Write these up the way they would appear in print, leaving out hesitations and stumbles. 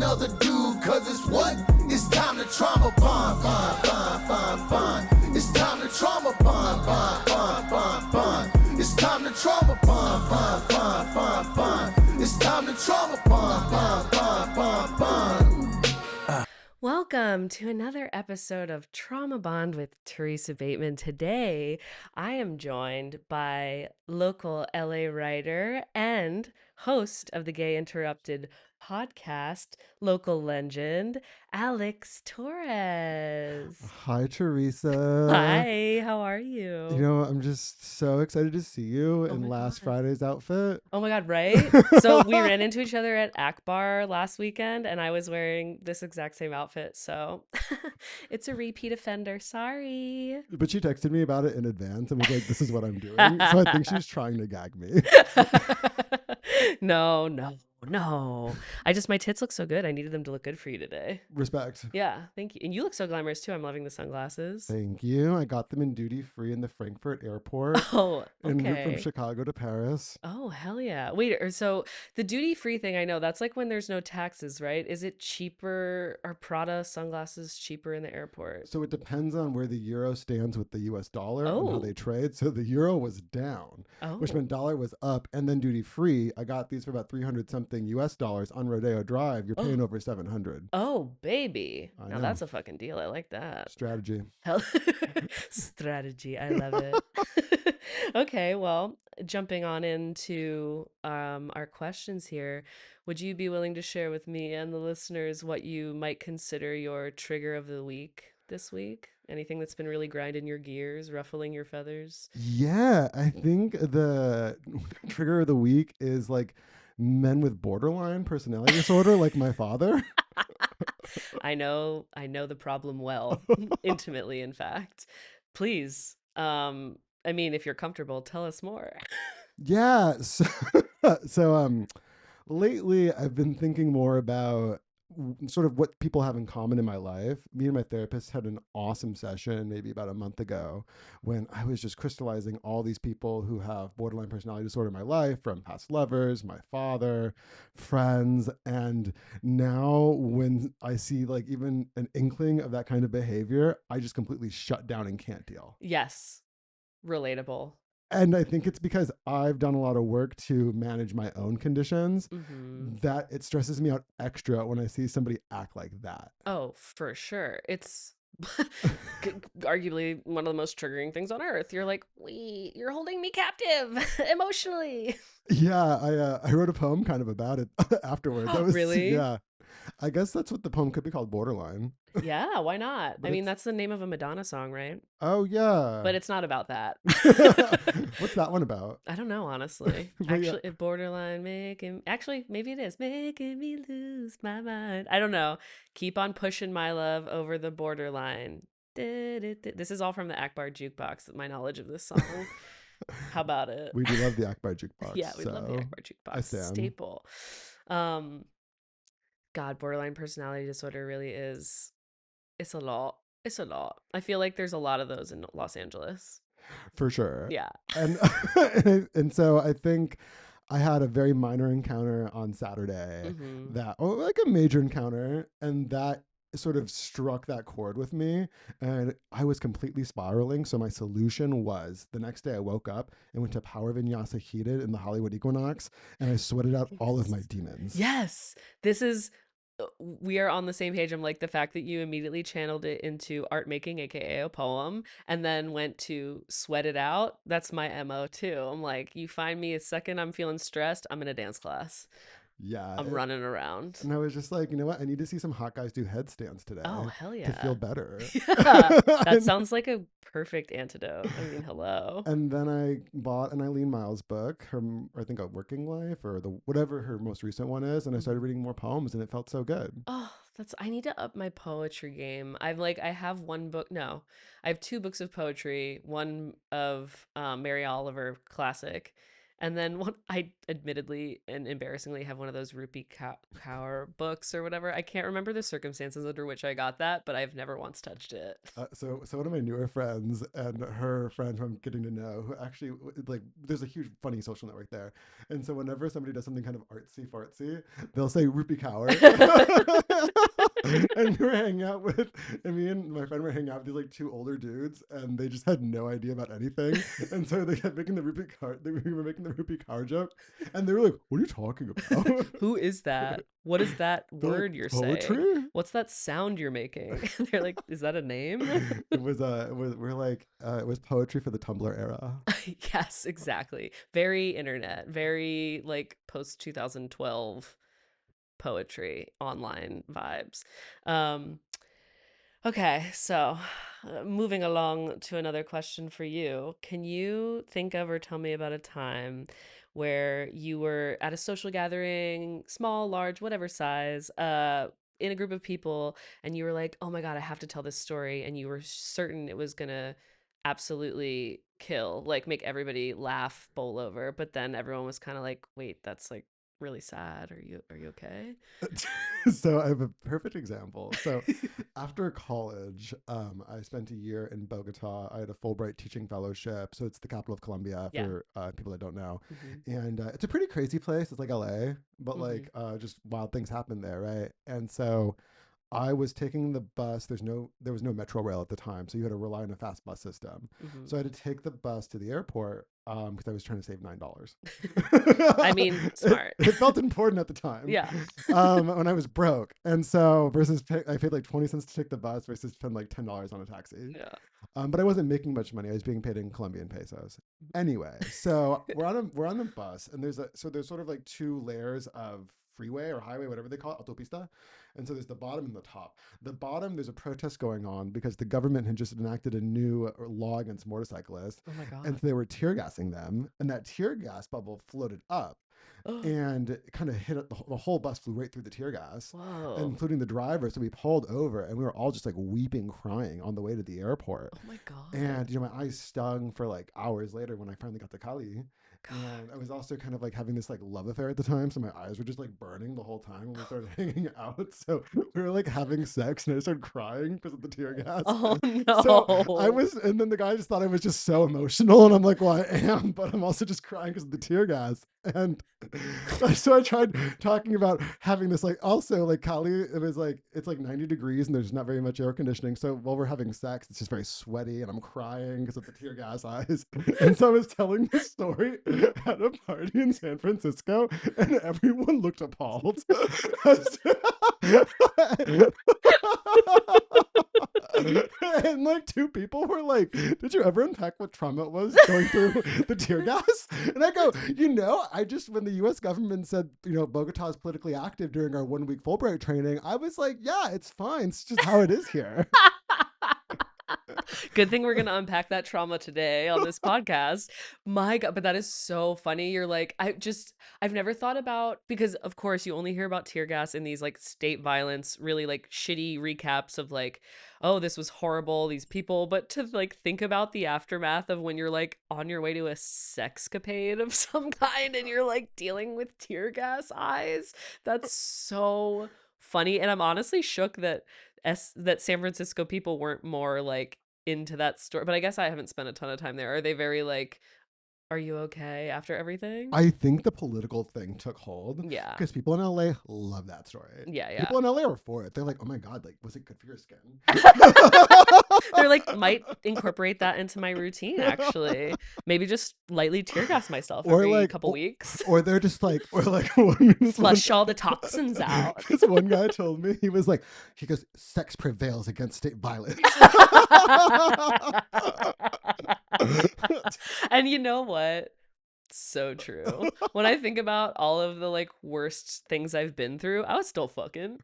another dude, cause it's what? It's time to trauma bond, bond, bond, bond, bond. It's time to trauma bond, bond, bond, bond, bond. It's time to trauma bond, bond, bond, bond, bond. It's time to trauma bond, bond, bond, bond, bond. Welcome to another episode of Trauma Bond with Theresa Bateman. Today, I am joined by local LA writer and host of the Gay Interrupted podcast, local legend, Alex Torres. Hi, Theresa. Hi, how are You you? know, I'm just so excited to see you in my last God. Friday's outfit. Oh my God, right? So we ran into each other at Akbar last weekend and I was wearing this exact same outfit. So it's a repeat offender. Sorry. But she texted me about it in advance and was like, this is what I'm doing. So I think she's trying to gag me. No. My tits look so good. I needed them to look good for you today. Respect. Yeah, thank you. And you look so glamorous too. I'm loving the sunglasses. Thank you. I got them in duty free in the Frankfurt airport Oh, from okay. Chicago to Paris. Oh, hell yeah. Wait, so the duty free thing, I know that's like when there's no taxes, right? Is it cheaper? Are Prada sunglasses cheaper in the airport? So it depends on where the euro stands with the US dollar and how Oh. they trade. So the euro was down, which Oh. meant dollar was up. And then duty free, I got these for about 300 something US dollars on Rodeo Drive. You're paying over 700. Oh, baby. I Now know. that's a fucking deal. I like that. Strategy. Hell strategy. I love it. Okay, well, jumping on into our questions here, would you be willing to share with me and the listeners what you might consider your trigger of the week this week? Anything that's been really grinding your gears, ruffling your feathers? Yeah, I think the trigger of the week is like men with borderline personality disorder, like my father. I know the problem well, intimately, in fact. Please, I mean, if you're comfortable, tell us more. Yeah. So lately I've been thinking more about sort of what people have in common in my life. Me and my therapist had an awesome session maybe about a month ago when I was just crystallizing all these people who have borderline personality disorder in my life, from past lovers, my father, friends. And now when I see like even an inkling of that kind of behavior, I just completely shut down and can't deal. Yes, relatable. And I think it's because I've done a lot of work to manage my own conditions Hmm. that it stresses me out extra when I see somebody act like that. Oh, for sure. It's arguably one of the most triggering things on earth. You're like, wait, you're holding me captive emotionally. Yeah, I wrote a poem kind of about it afterwards. Really? Yeah. I guess that's what the poem could be called, Borderline. Yeah, why not? I But mean, it's that's the name of a Madonna song, right? oh yeah. But it's not about that. What's that one about? I don't know, honestly. But yeah, Actually, borderline making. Actually, maybe it is making me lose my mind. I don't know. Keep on pushing my love over the borderline. This is all from the Akbar jukebox. My knowledge of this song. How about it? we do love the Akbar jukebox. Yeah, we love the So Akbar I jukebox stand. staple. Um, God, borderline personality disorder really is. It's a lot. It's a lot. I feel like there's a lot of those in Los Angeles. For sure. Yeah. And and so I think I had a very minor encounter on Saturday Hmm. that, oh, like a major encounter, and that sort of struck that chord with me, and I was completely spiraling. So my solution was the next day I woke up and went to Power Vinyasa Heated in the Hollywood Equinox, and I sweated out all of my demons. Yes. This is we are on the same page. I'm like the fact that you immediately channeled it into art making, aka a poem, and then went to sweat it out. That's my MO too. I'm like, you find me a second I'm feeling stressed, I'm in a dance class. Yeah. I'm running around. And I was just like, you know what? I need to see some hot guys do headstands today Oh, hell to feel yeah. better. Yeah. That sounds like a perfect antidote. I mean, hello. And then I bought an Eileen Miles book, I think A Working Life, or the whatever her most recent one is, and I started reading more poems, and it felt so good. Oh, I need to up my poetry game. I have one book. No, I have two books of poetry. One of Mary Oliver classic, And then I admittedly and embarrassingly have one of those Rupi Kaur books or whatever. I can't remember the circumstances under which I got that, but I've never once touched it. So one of my newer friends and her friend who I'm getting to know, who actually like, there's a huge funny social network there, and so whenever somebody does something kind of artsy fartsy, they'll say Rupi Kaur. And we were hanging out with, and me and my friend were hanging out with these like two older dudes, and they just had no idea about anything, and so they kept making the Rupi Kaur. They were making the Rupi Kaur joke, and they were like, "What are you talking about? Who is that? What is that They're like, word you're poetry?" saying? What's that sound you're making? They're like, is that a name? We're like, it was poetry for the Tumblr era. Yes, exactly. Very internet, very like post 2012 poetry, online vibes. Um, okay, so moving along to another question for you. Can you think of or tell me about a time where you were at a social gathering, small, large, whatever size, in a group of people, and you were like, oh my God, I have to tell this story, and you were certain it was gonna absolutely kill, like make everybody laugh, bowl over, but then everyone was kind of like, wait, that's like really sad. Are you okay? So I have a perfect example. So after college, I spent a year in Bogota. I had a Fulbright teaching fellowship. So it's the capital of Colombia Yeah. for people that don't know. Hmm. And it's a pretty crazy place. It's like LA, but Hmm. like just wild things happen there, right? And so I was taking the bus. There was no metro rail at the time, so you had to rely on a fast bus system. Hmm. So I had to take the bus to the airport because I was trying to save $9. I mean, smart. It felt important at the time Yeah. when I was broke, and so I paid like 20 cents to take the bus versus spend like $10 on a taxi. Yeah. But I wasn't making much money. I was being paid in Colombian pesos. Anyway, so we're on the bus, and there's sort of like two layers of freeway or highway, whatever they call it, autopista. And so there's the bottom and the top. The bottom, there's a protest going on because the government had just enacted a new law against motorcyclists, Oh my and God. so they were tear gassing them, and that tear gas bubble floated up and kind of hit it. The whole bus flew right through the tear gas, Whoa. including the driver. So we pulled over, and we were all just like weeping, crying on the way to the airport. Oh my God. And my eyes stung for like hours later when I finally got to Cali. God. And I was also kind of like having this like love affair at the time, so my eyes were just like burning the whole time when we started hanging out. So we were like having sex, and I started crying because of the tear gas. Oh So no. and then the guy just thought I was just so emotional, and I'm like, well, I am, but I'm also just crying because of the tear gas. And so I tried talking about having this like, also like Cali, it was like it's like 90 degrees and there's not very much air conditioning. So while we're having sex, it's just very sweaty, and I'm crying because of the tear gas eyes. And so I was telling this story at a party in San Francisco, and everyone looked appalled. And like two people were like, did you ever unpack what trauma it was going through the tear gas? And I go, I just, when the US government said, Bogota is politically active during our 1 week Fulbright training, I was like, yeah, it's fine. It's just how it is here. Good thing we're going to unpack that trauma today on this podcast. My God, but that is so funny. You're like, I've never thought about, because of course you only hear about tear gas in these like state violence, really like shitty recaps of like, oh, this was horrible, these people. But to like think about the aftermath of when you're like on your way to a sexcapade of some kind and you're like dealing with tear gas eyes, that's so funny. And I'm honestly shook that that San Francisco people weren't more like into that story. But I guess I haven't spent a ton of time there. Are they very like, are you okay after everything? I think the political thing took hold Yeah. because people in LA love that story. Yeah, yeah. People in LA are for it. They're like, oh my God, like, was it good for your skin? They're like, might incorporate that into my routine, actually. Maybe just lightly tear gas myself Or every like, couple weeks. or they're just like, Flush all the toxins out. This one guy told me, he goes, sex prevails against state violence. And you know what? So true. When I think about all of the like worst things I've been through, I was still fucking.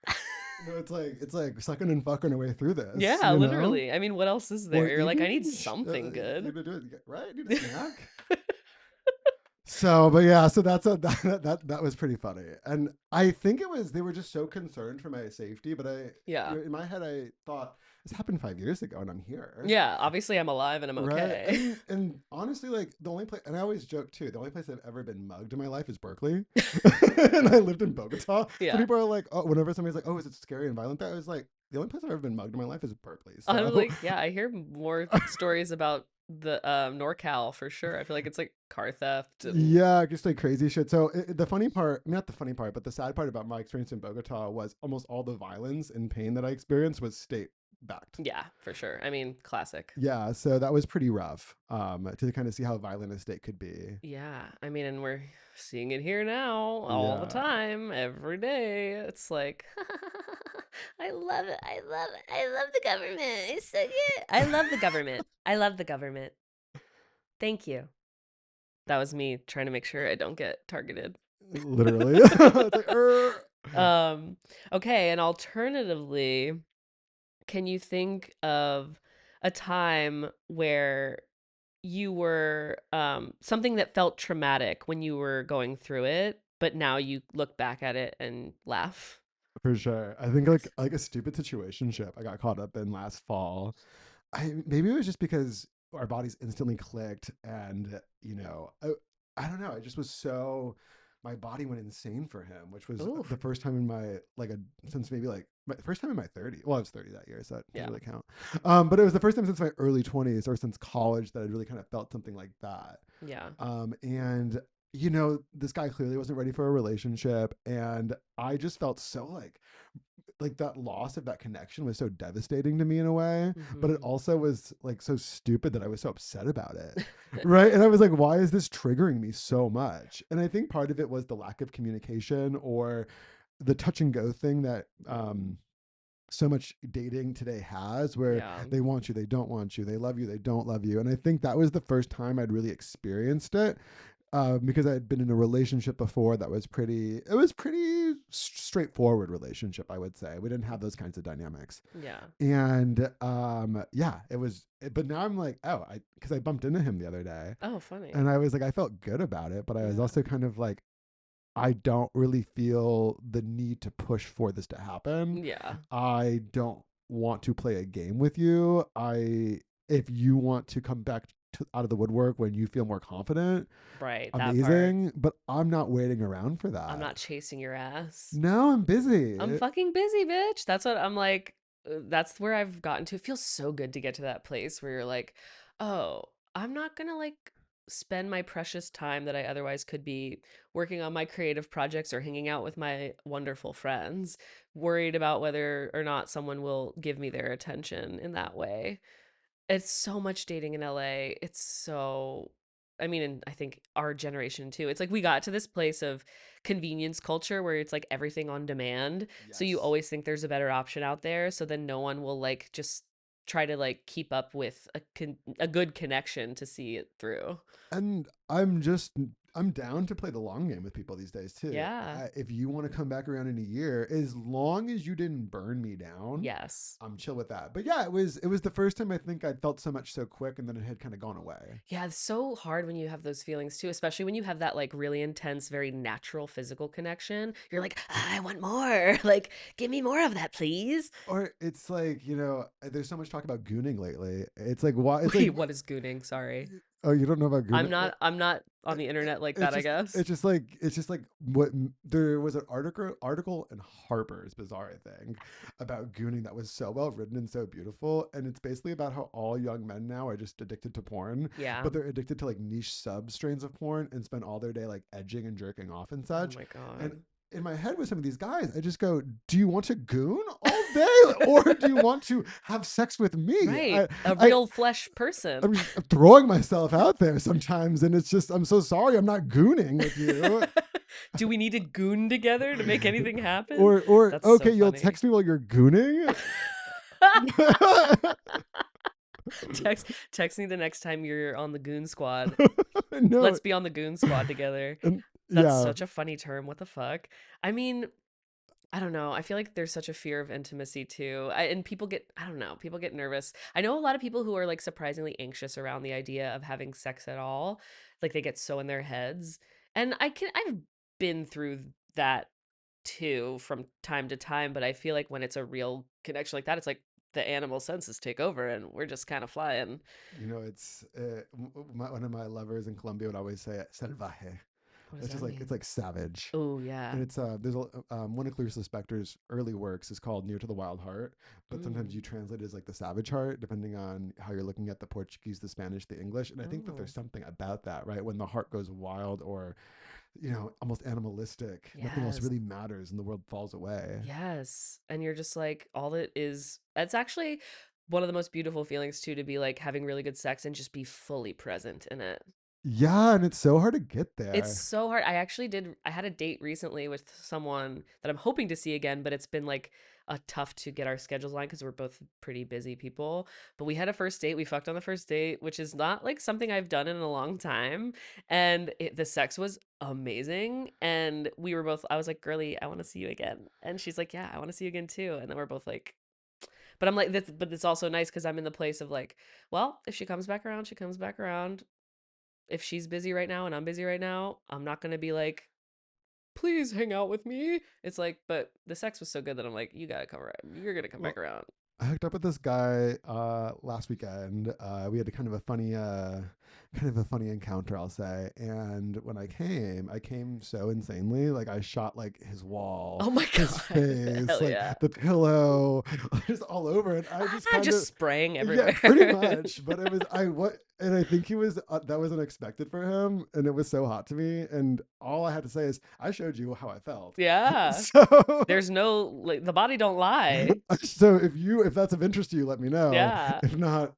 It's like sucking and fucking our way through this. Yeah, literally. I mean, what else is there? Or You're like, I need eating, something good. right? Need a snack. So, but yeah, so that's that was pretty funny, and I think it was they were just so concerned for my safety. But Yeah. in my head, I thought this happened 5 years ago, and I'm here. Yeah, obviously I'm alive and I'm Right. okay. And honestly, like the only place, and I always joke too, the only place I've ever been mugged in my life is Berkeley. And I lived in Bogota. So Yeah. people are like, oh, whenever somebody's like, oh, is it scary and violent there? I was like, the only place I've ever been mugged in my life is Berkeley. I'm So like, yeah, I hear more stories about the NorCal for sure. I feel like it's like car theft and yeah, just like crazy shit. So the funny part, not the funny part, but the sad part about my experience in Bogota was almost all the violence and pain that I experienced was state backed. yeah, for sure. I mean, classic. Yeah, so that was pretty rough to kind of see how violent a state could be. Yeah, I mean, and we're seeing it here now all the Yeah. time, every day. It's like, I love it. I love it. I love the government. It's so good. I love the government. I love the government. Thank you. That was me trying to make sure I don't get targeted. Literally. It's like, um, okay, and alternatively, can you think of a time where you were something that felt traumatic when you were going through it, but now you look back at it and laugh? for sure. I think like a stupid situationship I got caught up in last fall. I maybe it was just because our bodies instantly clicked, and I don't know. I just was so my body went insane for him, which was Ooh, the first time in my since maybe like my first time in my 30. Well, I was 30 that year, so that yeah. doesn't really count. But it was the first time since my early 20s or since college that I'd really kind of felt something like that. Yeah. And this guy clearly wasn't ready for a relationship, and I just felt so like that loss of that connection was so devastating to me in a way, but it Hmm. also was like so stupid that I was so upset about it. Right. And I was like, why is this triggering me so much? And I think part of it was the lack of communication or the touch and go thing that so much dating today has, where Yeah. they want you, they don't want you, they love you, they don't love you. And I think that was the first time I'd really experienced it, because I had been in a relationship before that was pretty straightforward relationship, I would say. We didn't have those kinds of dynamics. Yeah. And yeah, but now I'm like, oh, because I bumped into him the other day, Oh, funny. and I was like, I felt good about it, but I was Yeah. also kind of like, I don't really feel the need to push for this to happen. Yeah. I don't want to play a game with you. If you want to come back out of the woodwork when you feel more confident, Right. That part. amazing. But I'm not waiting around for I'm that. not chasing your ass. No, I'm I'm busy. fucking busy, bitch. That's what I'm like. That's where I've gotten to. It feels so good to get to that place where you're like, oh, I'm not gonna like spend my precious time that I otherwise could be working on my creative projects or hanging out with my wonderful friends, worried about whether or not someone will give me their attention in that way. It's so much dating in LA. It's so I mean, and I think our generation too. It's like we got to this place of convenience culture where it's like everything on demand. So you Yes. always think there's a better option out there. So then no one will like just try to like keep up with a good connection to see it through. And I'm down to play the long game with people these days too. Yeah. If you want to come back around in a year, as long as you didn't burn me down, Yes. I'm chill with that. But yeah, it was the first time I think I'd felt so much so quick, and then it had kind of gone away. Yeah, it's so hard when you have those feelings too, especially when you have that like really intense, very natural physical connection. You're like, "Ah, I want more. Like, give me more of that, please." Or it's like, there's so much talk about gooning lately. It's like, why? It's like, Wait, what is gooning? Sorry. oh, you don't know about gooning? I'm not on the internet like It's that, I just guess. it's just like what there was an article in Harper's Bazaar, I think, about gooning that was so well written and so beautiful, and it's basically about how all young men now are just addicted to porn, Yeah. but they're addicted to like niche sub strains of porn and spend all their day like edging and jerking off and Oh such. my And God. in my head with some of these guys, I just go, do you want to goon all day, or do you want to have sex with me? Right. A I real flesh person. I'm just throwing myself out there sometimes, and it's just, I'm so sorry, I'm not gooning with you. Do we need to goon together to make anything happen? or That's okay, so you'll funny. text me while you're gooning. Text me the next time you're on the goon squad. No, Let's be on the goon squad together. and That's yeah, such a funny term. What the fuck? I mean, I don't know. I feel like there's such a fear of intimacy too. And people get, I don't know, people get nervous. I know a lot of people who are like surprisingly anxious around the idea of having sex at all. Like they get so in their heads. And I've been through that too from time to time, but I feel like when it's a real connection like that, it's like the animal senses take over and we're just kind of flying. You know, it's one of my lovers in Colombia would always say salvaje. What does It's just that like it's mean? like savage. Oh, yeah. And it's there's a one of Clarice Lispector's early works is called Near to the Wild Heart, but sometimes Mm. you translate it as like the savage heart, depending on how you're looking at the Portuguese, the Spanish, the English. And I think that Oh, there's something about that, right? When the heart goes wild or almost animalistic, nothing else yes. really matters and the world falls away. Yes. And you're just like, all that is, that's actually one of the most beautiful feelings too, to be like having really good sex and just be fully present in it. Yeah, and it's so hard to get It's there. so hard. I had a date recently with someone that I'm hoping to see again, but it's been like a tough to get our schedules aligned because we're both pretty busy people. But we had a first date. We fucked on the first date, which is not like something I've done in a long time. And the sex was amazing. And we were both, I was like, girly, I want to see you again. And she's like, yeah, I want to see you again too. And then we're both like, but I'm like, but it's also nice because I'm in the place of like, well, if she comes back around, she comes back around. If she's busy right now and I'm busy right now, I'm not going to be like, please hang out with me. It's like, but the sex was so good that I'm like, you gotta come around. You're gonna come back Well, around. I hooked up with this guy last weekend. We had a kind of a funny encounter, I'll say. And when I came so insanely. Like I shot like his wall, Oh my his god. face, Hell like yeah. the pillow, just all over it. I just kind Just of, spraying yeah, pretty everywhere. much. But it was I what, and I think he was that was unexpected for him, and it was so hot to me. And all I had to say is, I showed you how I felt. Yeah. So There's no like the body don't lie. so if that's of interest to you, let me know. Yeah. If not,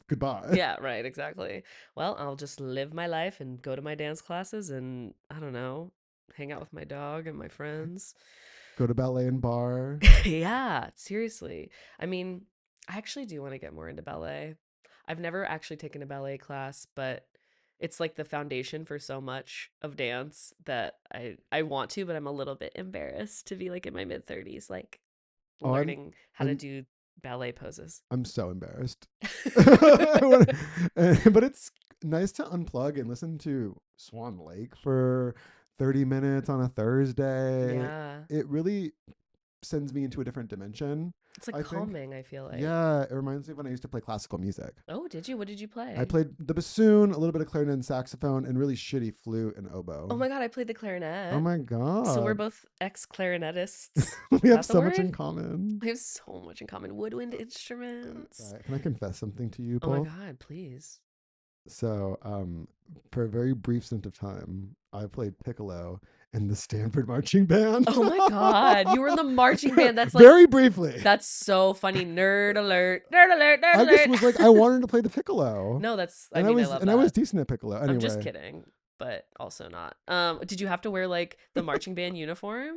goodbye. Yeah, right, exactly. Well, I'll just live my life and go to my dance classes and I don't know, hang out with my dog and my friends. Go to ballet and bar. Yeah, seriously. I mean, I actually do want to get more into ballet. I've never actually taken a ballet class, but it's like the foundation for so much of dance that I want to, but I'm a little bit embarrassed to be like in my mid 30s like Oh, learning how to I'm do ballet poses. I'm so embarrassed. But it's nice to unplug and listen to Swan Lake for 30 minutes on a Thursday. Yeah. It really sends me into a different dimension, It's like I think. calming, I feel like. Yeah, it reminds me of when I used to play classical music. Oh, did you? What did you I play? played the bassoon, a little bit of clarinet and saxophone, and really shitty flute and Oh oboe. my God, I played the Oh clarinet. my So we're god. both ex-clarinetists. We Is have that the so much word? in common. We have so much in common. Woodwind instruments. Can I confess something to you Oh my both? God, please. So, for a very brief stint of time, I played piccolo in the Stanford marching band. Oh my God. You were in the marching band. Very briefly. That's so funny. Nerd alert. Nerd alert. Nerd I just alert. was like, I wanted to play the piccolo, No, I and mean, I love I was that. decent at piccolo. I'm just Anyway, kidding, but also not. Did you have to wear like the marching band uniform?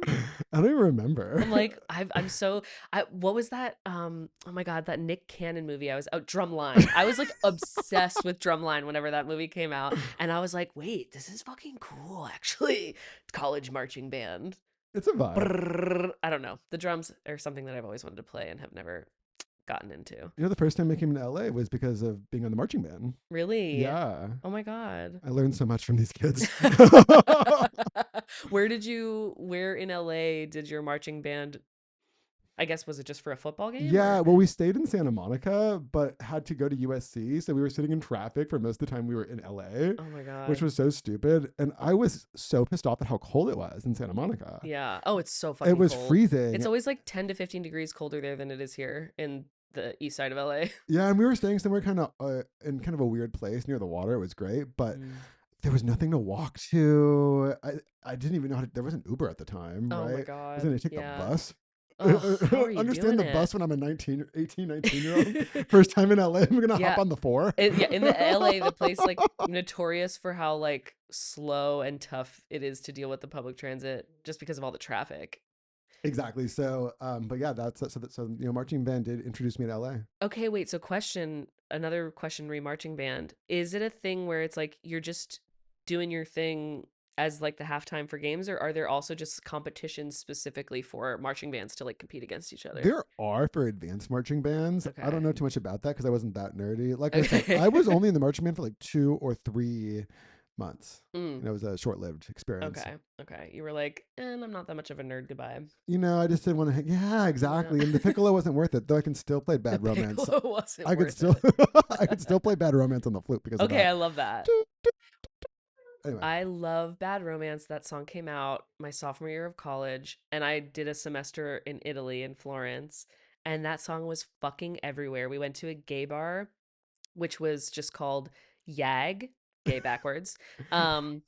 I don't even remember. I'm like, I'm so what was that? Oh my God, that Nick Cannon movie. I was Drumline. I was like obsessed with Drumline whenever that movie came out. And I was like, wait, this is fucking cool, actually. College marching band. It's a vibe. Brrr. I don't know. The drums are something that I've always wanted to play and have never gotten into. The first time I came to LA was because of being on the marching band. Really? Yeah, Oh my God. I learned so much from these kids. Where in LA did your marching band, I guess, was it just for a football game Yeah, or? well, we stayed in Santa Monica, but had to go to USC. So we were sitting in traffic for most of the time we were in LA, Oh my which God. was so stupid. And I was so pissed off at how cold it was in Santa Monica. Yeah. Oh, it's so It fucking was cold. freezing. It's always like 10 to 15 degrees colder there than it is here in the east side of LA. Yeah, and we were staying somewhere kind of in kind of a weird place near the water. It was great, but Mm. there was nothing to walk to. I didn't even know how to, there wasn't Uber at the time, Oh my right? I was going God. to take the Yeah. bus. Oh, how are you Understand doing the it? bus when I'm a 19 year old. First time in LA, I'm going to hop Yeah. on the 4. Yeah, in the LA, the place like notorious for how like slow and tough it is to deal with the public transit just because of all the traffic. Exactly. So, but yeah, marching band did introduce me to LA. Okay, wait. So, another question re marching band. Is it a thing where it's like you're just doing your thing as like the halftime for games, or are there also just competitions specifically for marching bands to like compete against each other? There are for advanced marching bands. I don't Okay. know too much about that because I wasn't that nerdy. Like I said, I was Okay. only in the marching band for like 2 or 3 months. Mm, It was a short-lived experience. okay. Okay. You were like, and I'm not that much of a nerd. Goodbye. I just didn't want to. Yeah, Yeah. exactly. And the piccolo wasn't worth it, though. I can still play The Bad Romance. piccolo wasn't I could worth still, it. I could still play Bad Romance on the flute because of Okay, that. I love that. Anyway, I love Bad Romance. That song came out my sophomore year of college, and I did a semester in Italy in Florence, and that song was fucking everywhere. We went to a gay bar, which was just called Yag, gay backwards. Um,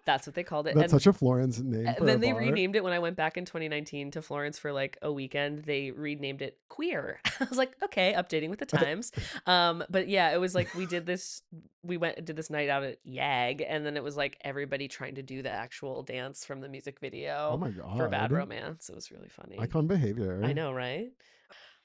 that's what they called it. that's And such a Florence name and for a then they bar. renamed it when I went back in 2019 to Florence for like a weekend. They renamed it Queer. I was like, okay, updating with the times. But yeah, it was like we went did this night out at Yag, and then it was like everybody trying to do the actual dance from the music Oh video my for Bad god, Romance. It was really funny. icon I behavior. know, right?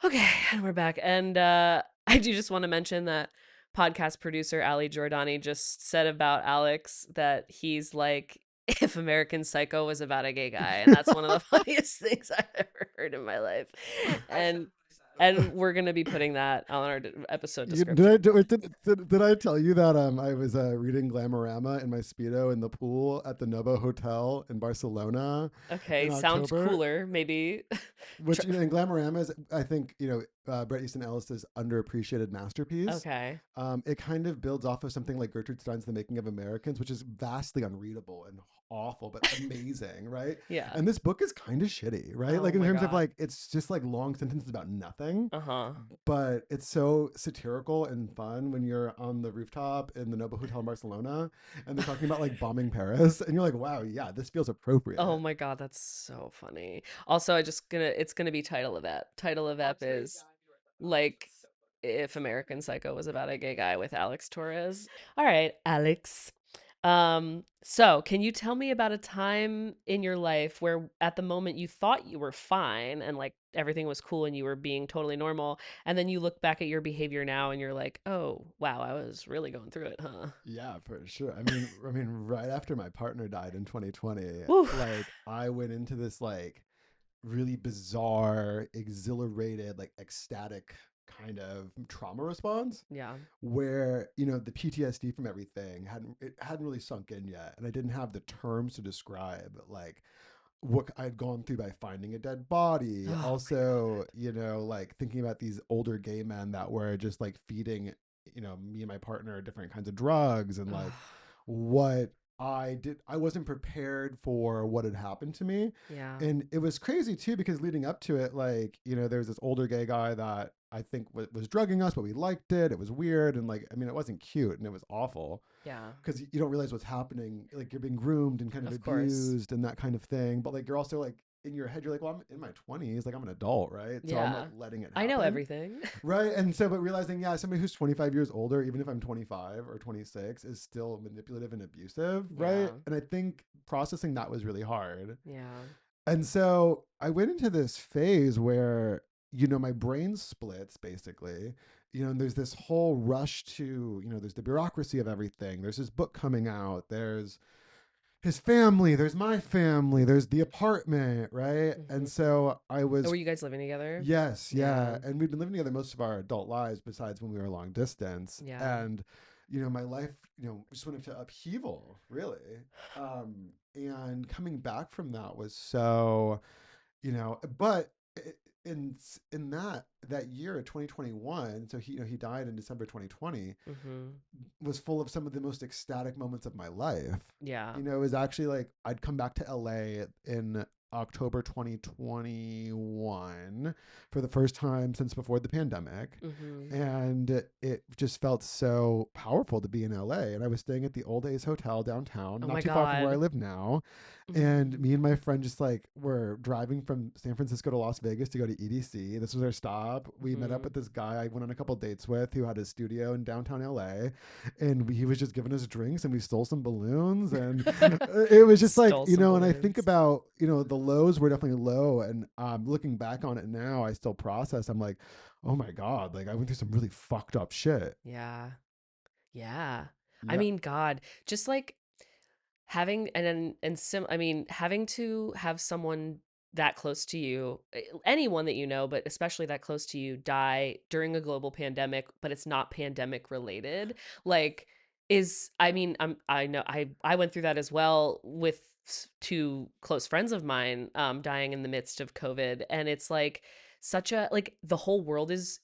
Okay, and we're back. And I do just want to mention that podcast producer Ali Giordani just said about Alex that he's like if American Psycho was about a gay guy, and that's one of the funniest things I've ever heard in my life. And and we're gonna be putting that on our episode Did I description. did I tell you that I was reading Glamorama in my speedo in the pool at the Novo Hotel in Barcelona Okay, in sounds October? cooler. Maybe. Which in Glamorama is, I think, Bret Easton Ellis's underappreciated masterpiece. Okay. It kind of builds off of something like Gertrude Stein's The Making of Americans, which is vastly unreadable and awful, but amazing, right? Yeah. And this book is kind of shitty, right? Oh Like in my terms of God. like it's just like long sentences about nothing, Uh huh. but it's so satirical and fun when you're on the rooftop in the Noble Hotel in Barcelona and they're talking about like bombing Paris, and you're like, wow, yeah, this feels Oh appropriate. my God, that's so funny. Also, I just gonna it's gonna be title of ep. Title of ep is like if American Psycho was about a gay guy with Alex Torres. All right, Alex. So can you tell me about a time in your life where at the moment you thought you were fine and like everything was cool and you were being totally normal, and then you look back at your behavior now and you're like, oh wow, I was really going through it, huh? Yeah, for sure. I mean, right after my partner died in 2020, Whew. like I went into this like really bizarre, exhilarated, like ecstatic kind of trauma response Yeah. where the PTSD from everything hadn't really sunk in yet, and I didn't have the terms to describe like what I'd gone through by finding a dead body. Oh my Also, like thinking about these older gay men that were just like feeding, me and my partner different kinds of drugs, and God. like what I wasn't prepared for what had happened to me. Yeah. And it was crazy too, because leading up to it, like, there was this older gay guy that I think was drugging us, but we liked it. It was weird. And like, I mean, it wasn't cute and it was awful Yeah. because you don't realize what's happening. Like you're being groomed and kind of Of course. abused and that kind of thing. But like you're also like in your head, you're like, well, I'm in my 20s, like I'm an adult, right? So I'm not Yeah. letting it I know happen. everything. Right. And so, but realizing, yeah, somebody who's 25 years older, even if I'm 25 or 26, is still manipulative and abusive. Right. Yeah. And I think processing that was really hard. Yeah. And so I went into this phase where, my brain splits basically, and there's this whole rush to, there's the bureaucracy of everything. There's this book coming out. There's his family. There's my family. There's the apartment. Right. And Hmm. so I Oh, was, were you guys living together? yes, Yeah. yeah. And we've been living together most of our adult lives besides when we were long distance. Yeah. And, my life, just went into upheaval, really. And coming back from that was so, but in that year 2021, so he died in December 2020, Hmm. was full of some of the most ecstatic moments of my life. Yeah. It was actually like I'd come back to LA in October 2021 for the first time since before the pandemic. Hmm. And it just felt so powerful to be in LA. And I was staying at the Old Days Hotel downtown, Oh not my too far from where I God. live now. And Mhm. me and my friend just like were driving from San Francisco to Las Vegas to go to EDC. This was our stop. We met up Mhm. with this guy I went on a couple dates with who had a studio in downtown LA, and he was just giving us drinks, and we stole some balloons, and it was just like, Stole some and I think balloons. about, the lows were definitely low, and looking back on it now, I still process. I'm like, oh my god, like I went through some really fucked up shit. Yeah. Yeah. I Yeah. mean, God, just like having I mean, having to have someone that close to you, anyone that you know, but especially that close to you, die during a global pandemic, but it's not pandemic related, like, is I mean, I know I went through that as well with two close friends of mine dying in the midst of COVID, and it's like such a like the whole world is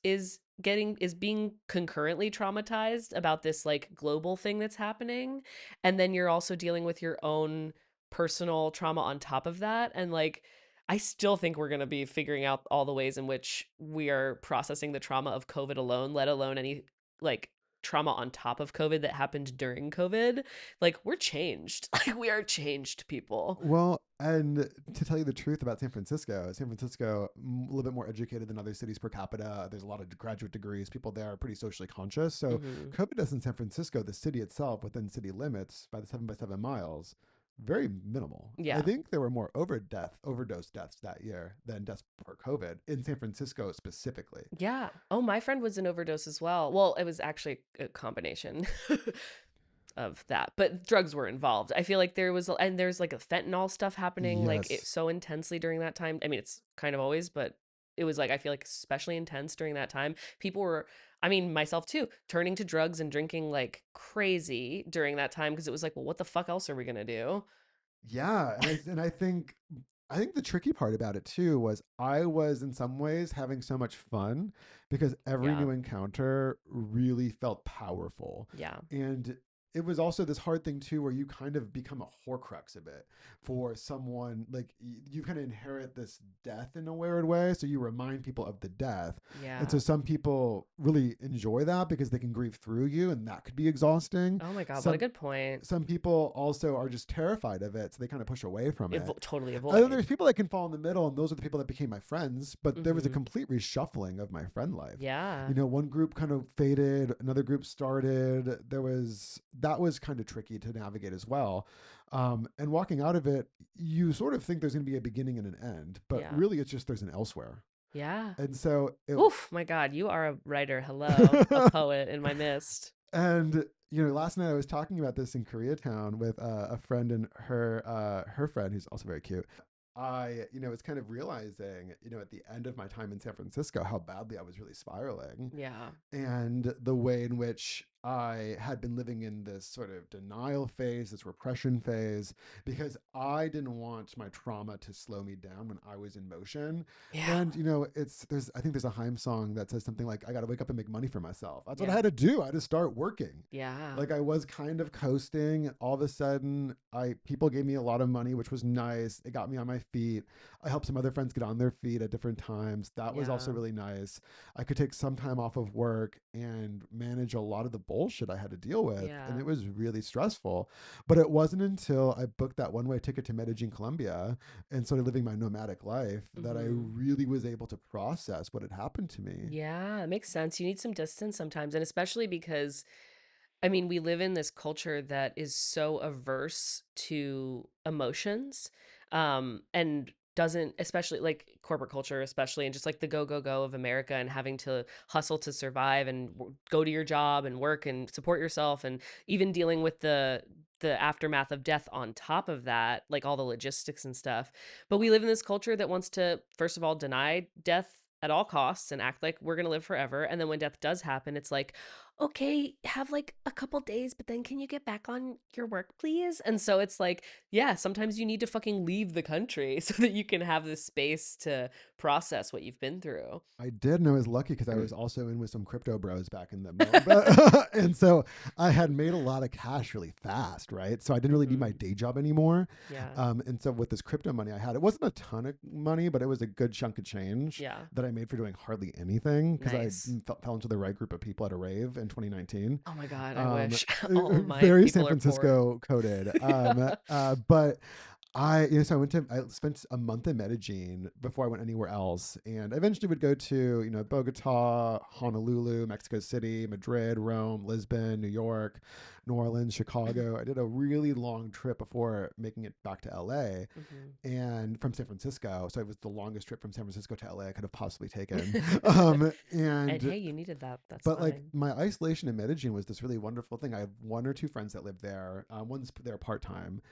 being concurrently traumatized about this like global thing that's happening, and then you're also dealing with your own personal trauma on top of that, and like I still think we're going to be figuring out all the ways in which we are processing the trauma of COVID alone, let alone any like trauma on top of COVID that happened during COVID. Like we're changed. Like we are changed people. Well, and to tell you the truth about San Francisco, a little bit more educated than other cities per capita. There's a lot of graduate degrees. People there are pretty socially conscious. So Hmm. COVID deaths in San Francisco, the city itself, within city limits, by the 7 by 7 miles, very minimal. I Yeah. think there were more overdose deaths that year than deaths for COVID in San Francisco specifically. Yeah. Oh, my friend was an overdose as well. Well, it was actually a combination of that, but drugs were involved. I feel like there was, and there's like a fentanyl stuff happening like it Yes. so intensely during that time. I mean, it's kind of always, but it was like I feel like especially intense during that time. People were, I mean, myself too, turning to drugs and drinking like crazy during that time because it was like, well, what the fuck else are we gonna do? Yeah, and I think the tricky part about it too was I was in some ways having so much fun because every Yeah. new encounter really felt powerful. Yeah. And it was also this hard thing too where you kind of become a horcrux a bit for someone like you kind of inherit this death in a weird way, so you remind people of the death. And so Yeah. some people really enjoy that because they can grieve through you and that could be exhausting. Oh my God, what a Some good point. some people also are just terrified of it, so they kind of push away from it. Totally And then avoid. there's people that can fall in the middle, and those are the people that became my friends. But there was a Hmm. complete reshuffling of my friend life. Yeah. You know, one group kind of faded, another group started. That was kind of tricky to navigate as well. And walking out of it, you sort of think there's going to be a beginning and an end, but Yeah. really it's just there's an elsewhere. Yeah. And so it, Oof, my God, you are a writer. Hello, a poet in my midst. And last night I was talking about this in Koreatown with a friend and her friend who's also very cute. I was kind of realizing, at the end of my time in San Francisco, how badly I was really spiraling, Yeah. and the way in which I had been living in this sort of denial phase, this repression phase, because I didn't want my trauma to slow me down when I was in motion. Yeah. And I think there's a Haim song that says something like, "I got to wake up and make money for myself." That's what I Yeah. had to do. I had to start working. Yeah. Like I was kind of coasting. All of a sudden, I people gave me a lot of money, which was nice. It got me on my feet. I helped some other friends get on their feet at different times. That was also Yeah. really nice. I could take some time off of work and manage a lot of the bullshit I had to deal with. And Yeah. it was really stressful. But it wasn't until I booked that one way ticket to Medellin, Colombia, and started living my nomadic life that I Hmm. really was able to process what had happened to me. Yeah, it makes sense. You need some distance sometimes, and especially because I mean, we live in this culture that is so averse to emotions, and doesn't, especially like corporate culture, especially, and just like the go, go, go of America and having to hustle to survive and go to your job and work and support yourself, and even dealing with the aftermath of death on top of that, like all the logistics and stuff. But we live in this culture that wants to, first of all, deny death at all costs and act like we're going to live forever. And then when death does happen, it's like, okay, have like a couple days, but then can you get back on your work, please? And so it's like, yeah, sometimes you need to fucking leave the country so that you can have the space to process what you've been through. I did, and I was lucky because I was also in with some crypto bros back in the moment, and so I had made a lot of cash really fast, right? So I didn't really need my Hmm. day job anymore, Yeah. and so with this crypto money I had, it wasn't a ton of money, but it was a good chunk of change Yeah. that I made for doing hardly anything because I Nice. fell into the right group of people at a rave in 2019. Oh my God, I Um, wish all of my Very San people are poor. Francisco coded, but So I spent a month in Medellin before I went anywhere else, and I eventually would go to Bogota, Honolulu, Mexico City, Madrid, Rome, Lisbon, New York, New Orleans, Chicago. I did a really long trip before making it back to LA, and from San Francisco. So it was the longest trip from San Francisco to LA I could have possibly taken. And And hey, you needed that. That's but like fine. my isolation in Medellin was this really wonderful thing. I have one or two friends that live there. One's there part time,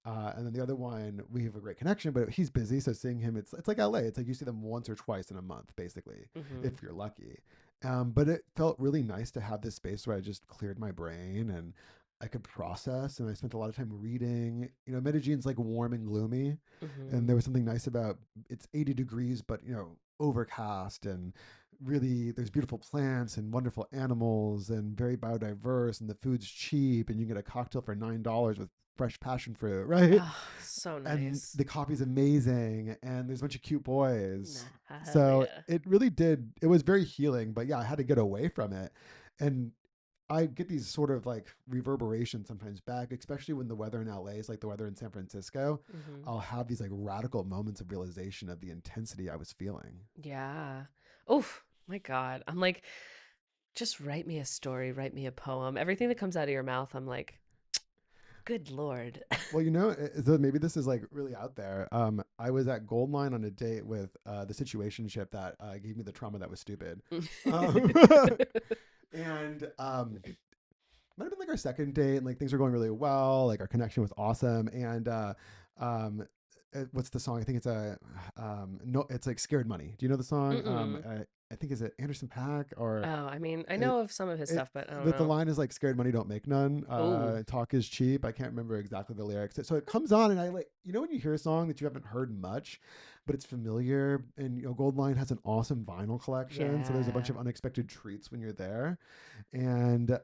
and then the other one we have a great connection. But he's busy, so seeing him, it's like LA. It's like you see them once or twice in a month, basically, Mm-hmm. if you're lucky. But it felt really nice to have this space where I just cleared my brain and I could process. And I spent a lot of time reading. Medellin's like warm and gloomy, and Mm-hmm. there was something nice about it's 80 degrees, but overcast, and really there's beautiful plants and wonderful animals and very biodiverse, and the food's cheap, and you can get a cocktail for $9 with fresh passion fruit, right? Oh, so And nice. the coffee's amazing, and there's a bunch of cute boys. Nah, hell So yeah. it was very healing, but yeah, I had to get away from it. And I get these sort of like reverberations sometimes back, especially when the weather in LA is like the weather in San Francisco. Mm-hmm. I'll have these like radical moments of realization of the intensity I was feeling. Yeah. Oof, my God. I'm like, just write me a story, write me a poem. Everything that comes out of your mouth, I'm like, good Lord. Well, so maybe this is like really out there. I was at Goldline on a date with the situationship that gave me the trauma that was stupid. Um, and might have been like our second date, and like things were going really well. Like our connection was awesome. And um, what's the song? I think it's no, it's like "Scared Money." Do you know the song? Mm-mm. I think is it Anderson Paak or Oh, I mean, I it, know of some of his it, stuff, but I don't but the know. line is like "Scared money don't make none." Oh, Talk is cheap. I can't remember exactly the lyrics. So it comes on, and I like when you hear a song that you haven't heard much, but it's familiar. And Goldline has an awesome vinyl collection, so there's a bunch yeah. of unexpected treats when you're there. And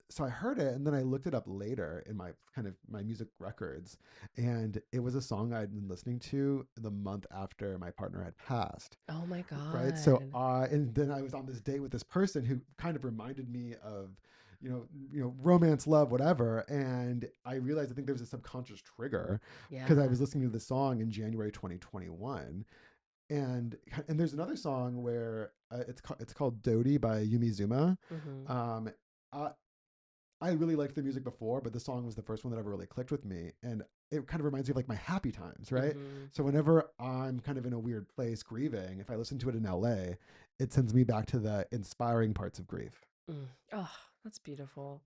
so I heard it, and then I looked it up later in my kind of my music records, and it was a song I'd been listening to the month after my partner had passed. Oh my Right. So, God. and then I was on this date with this person who kind of reminded me of, romance, love, whatever. And I realized I think there was a subconscious trigger because I Yeah. was listening to the song in January 2021. And there's another song where it's called Dodi by Yumi Zuma. Mm-hmm. Um, I, I really liked the music before, but the song was the first one that ever really clicked with me. And it kind of reminds me of like my happy times, right? Mm-hmm. So whenever I'm kind of in a weird place grieving, if I listen to it in LA, it sends me back to the inspiring parts of grief. Mm. Oh, that's beautiful.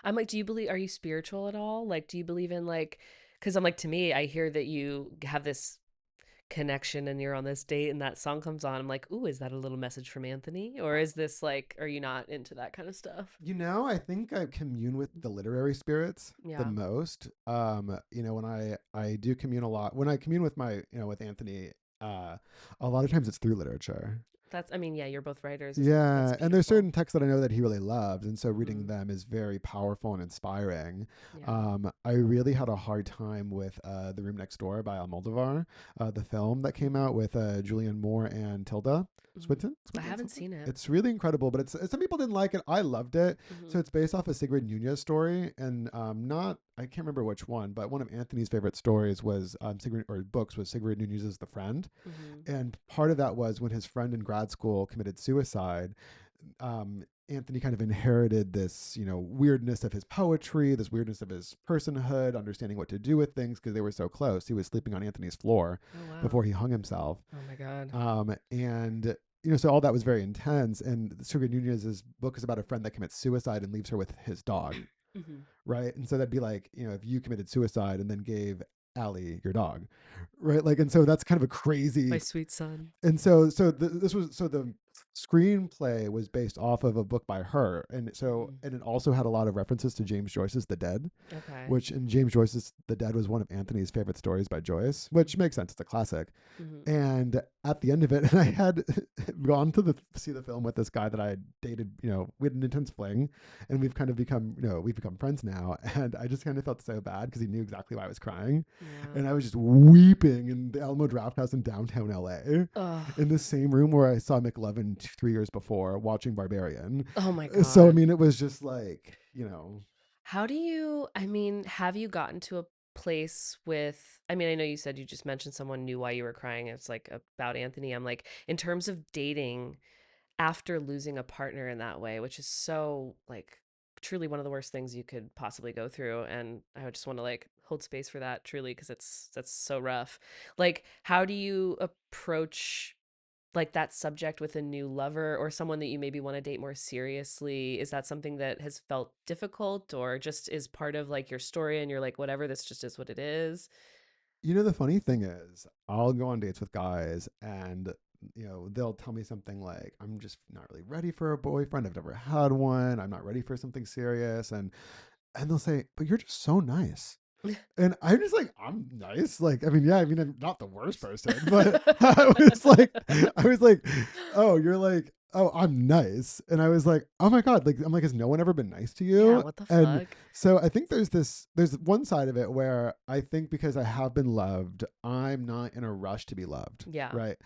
I'm like, are you spiritual at all? Like, do you believe in like, because I'm like, to me, I hear that you have this connection and you're on this date and that song comes on. I'm like, ooh, is that a little message from Anthony? Or is this like, are you not into that kind of stuff? I think I commune with the literary spirits the Yeah. most. When I do commune a lot, when I commune with with Anthony, a lot of times it's through literature. That's, I mean, yeah, you're both writers. That's Yeah, and there's beautiful. certain texts that I know that he really loves, and so reading Mm-hmm. them is very powerful and inspiring. Yeah. I really had a hard time with The Room Next Door by Almodovar, the film that came out with Julianne Moore and Tilda Mm-hmm. Swinton. I Swinton, haven't something. seen it. It's really incredible, but it's some people didn't like it. I loved it. Mm-hmm. So it's based off a Sigrid Nunez story, and not I can't remember which one, but one of Anthony's favorite stories was books was Sigrid Nunez's The Friend, Mm-hmm. and part of that was when his friend in grad school committed suicide. Anthony kind of inherited this, weirdness of his poetry, this weirdness of his personhood, understanding what to do with things because they were so close. He was sleeping on Anthony's floor Oh, wow. before he hung himself. Oh, my God. And so all that was very intense. And Sugar Nunez's book is about a friend that commits suicide and leaves her with his dog, Mm-hmm. right? And so that'd be like, if you committed suicide and then gave Allie your dog, right? Like, and so that's kind of a My crazy. sweet son. And so the screenplay was based off of a book by her, Mm-hmm. and it also had a lot of references to James Joyce's The Dead, Okay. which in James Joyce's The Dead was one of Anthony's favorite stories by Joyce, which makes sense. It's a classic. Mm-hmm. And at the end of it, and I had gone to see the film with this guy that I had dated. We had an intense fling, and we've kind of become, we've become friends now. And I just kind of felt so bad because he knew exactly why I was crying, Yeah. and I was just weeping in the Alamo Draft House in downtown LA, Oh. in the same room where I saw McLovin 3 years before watching Barbarian. Oh my So I God. mean, it was just like, How do you, I mean, have you gotten to a place with, I mean, I know you said you just mentioned someone knew why you were crying. It's like about Anthony. I'm like, in terms of dating after losing a partner in that way, which is so like truly one of the worst things you could possibly go through. And I would just want to like hold space for that truly because that's so rough. Like, how do you approach like that subject with a new lover or someone that you maybe want to date more seriously? Is that something that has felt difficult or just is part of like your story and you're like, whatever, this just is what it is? You know, the funny thing is, I'll go on dates with guys and, they'll tell me something like, I'm just not really ready for a boyfriend. I've never had one. I'm not ready for something serious. And they'll say, but you're just so nice. And I'm just like, I'm nice. Like, I mean, yeah, I mean, I'm not the worst person, but I was like, oh, you're like, oh, I'm nice. And I was like, oh my God, like, I'm like, has no one ever been nice to Yeah, you? what the And fuck? so I think there's one side of it where I think because I have been loved, I'm not in a rush to be loved. Yeah. Right.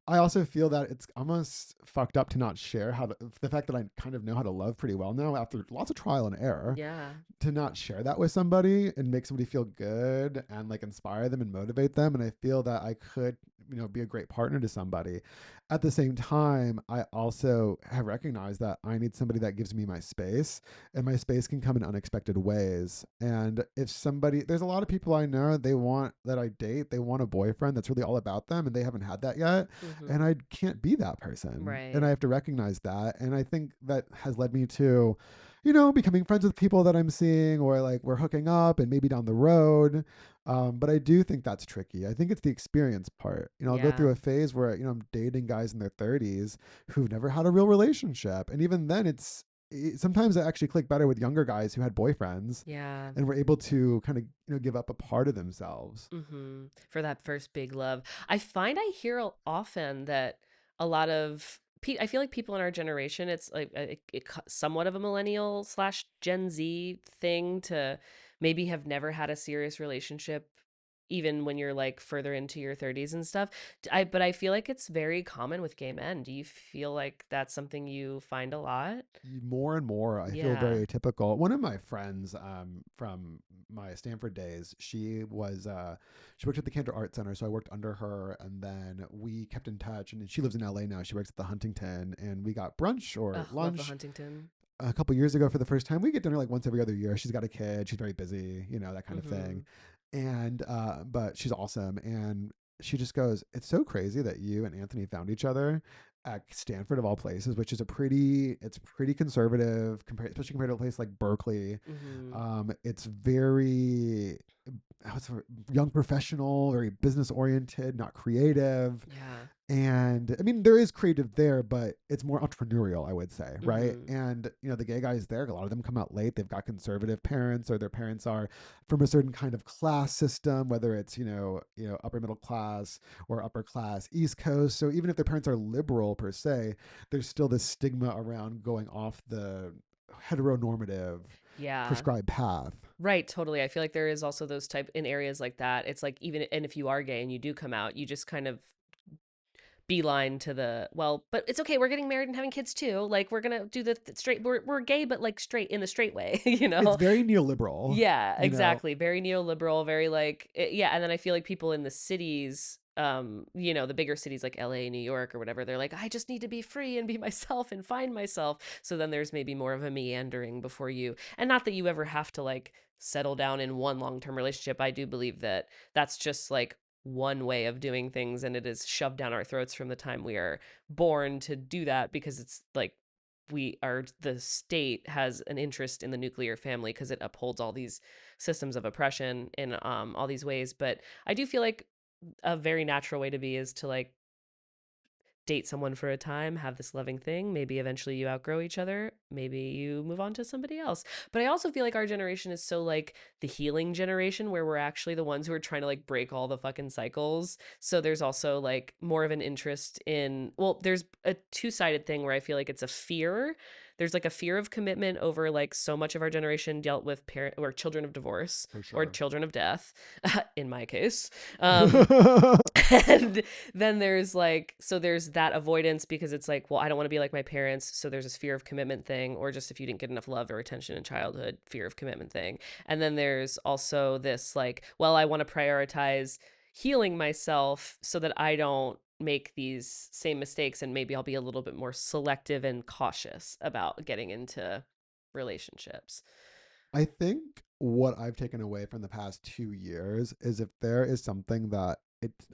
I also feel that it's almost fucked up to not share the fact that I kind of know how to love pretty well now after lots of trial and error, Yeah. to not share that with somebody and make somebody feel good and like inspire them and motivate them. And I feel that I could, be a great partner to somebody. At the same time, I also have recognized that I need somebody that gives me my space, and my space can come in unexpected ways. And if somebody, there's a lot of people I know, they want that I date, they want a boyfriend that's really all about them, and they haven't had that yet. Mm-hmm. And I can't be that person. And Right. I have to recognize that. And I think that has led me to, becoming friends with people that I'm seeing, or like we're hooking up and maybe down the road. But I do think that's tricky. I think it's the experience part. I'll go Yeah. through a phase where, I'm dating guys in their 30s who've never had a real relationship. And even then, sometimes I actually click better with younger guys who had boyfriends Yeah. and were able to kind of, give up a part of themselves. Mm-hmm. For that first big love. I find I hear often that a lot of I feel like people in our generation, it's like somewhat of a millennial slash Gen Z thing to maybe have never had a serious relationship, even when you're like further into your 30s and stuff. But I feel like it's very common with gay men. Do you feel like that's something you find a lot? More and more, I feel Yeah. very atypical. One of my friends, from my Stanford days, she worked at the Cantor Art Center, so I worked under her, and then we kept in touch. And she lives in LA now. She works at the Huntington, and we got brunch or Oh, love the lunch Huntington. a couple years ago for the first time. We get dinner like once every other year. She's got a kid. She's very busy, that kind of Mm-hmm. thing. And but she's awesome. And she just goes, "It's so crazy that you and Anthony found each other at Stanford of all places, which is it's pretty conservative compared, especially compared to a place like Berkeley. Mm-hmm. It's very young professional, very business oriented, not creative. Yeah. And I mean, there is creative there, but it's more entrepreneurial, I would say, right? Mm-hmm. And the gay guys there, a lot of them come out late. They've got conservative parents, or their parents are from a certain kind of class system, whether it's upper middle class or upper class East Coast. So even if their parents are liberal per se, there's still this stigma around going off the heteronormative Yeah. prescribed path. Right, totally. I feel like there is also those type in areas like that. It's like even and if you are gay and you do come out, you just kind of beeline to the well, but it's okay. We're getting married and having kids too. Like we're gonna do the straight. We're gay, but like straight in the straight way, you It's know. very neoliberal, Yeah, you know. exactly. Very neoliberal, very like yeah, and then I feel like people in the cities the bigger cities like LA, New York or whatever, they're like I just need to be free and be myself and find myself. So then there's maybe more of a meandering before you. And not that you ever have to like settle down in one long-term relationship. I do believe that that's just like one way of doing things and it is shoved down our throats from the time we are born to do that because it's like the state has an interest in the nuclear family because it upholds all these systems of oppression in all these ways. But I do feel like a very natural way to be is to like date someone for a time, have this loving thing. Maybe eventually you outgrow each other. Maybe you move on to somebody else. But I also feel like our generation is so like the healing generation where we're actually the ones who are trying to like break all the fucking cycles. So there's also like more of an interest in, well, there's a two-sided thing where I feel like it's a fear. There's like a fear of commitment over like so much of our generation dealt with parent or children of divorce For or sure. children of death, in my case. Um, And then there's like, so there's that avoidance because it's like, well, I don't want to be like my parents. So there's this fear of commitment thing, or just if you didn't get enough love or attention in childhood, fear of commitment thing. And then there's also this like, well, I want to prioritize healing myself so that I don't make these same mistakes, and maybe I'll be a little bit more selective and cautious about getting into relationships. I think what I've taken away from the past 2 years is if there is something that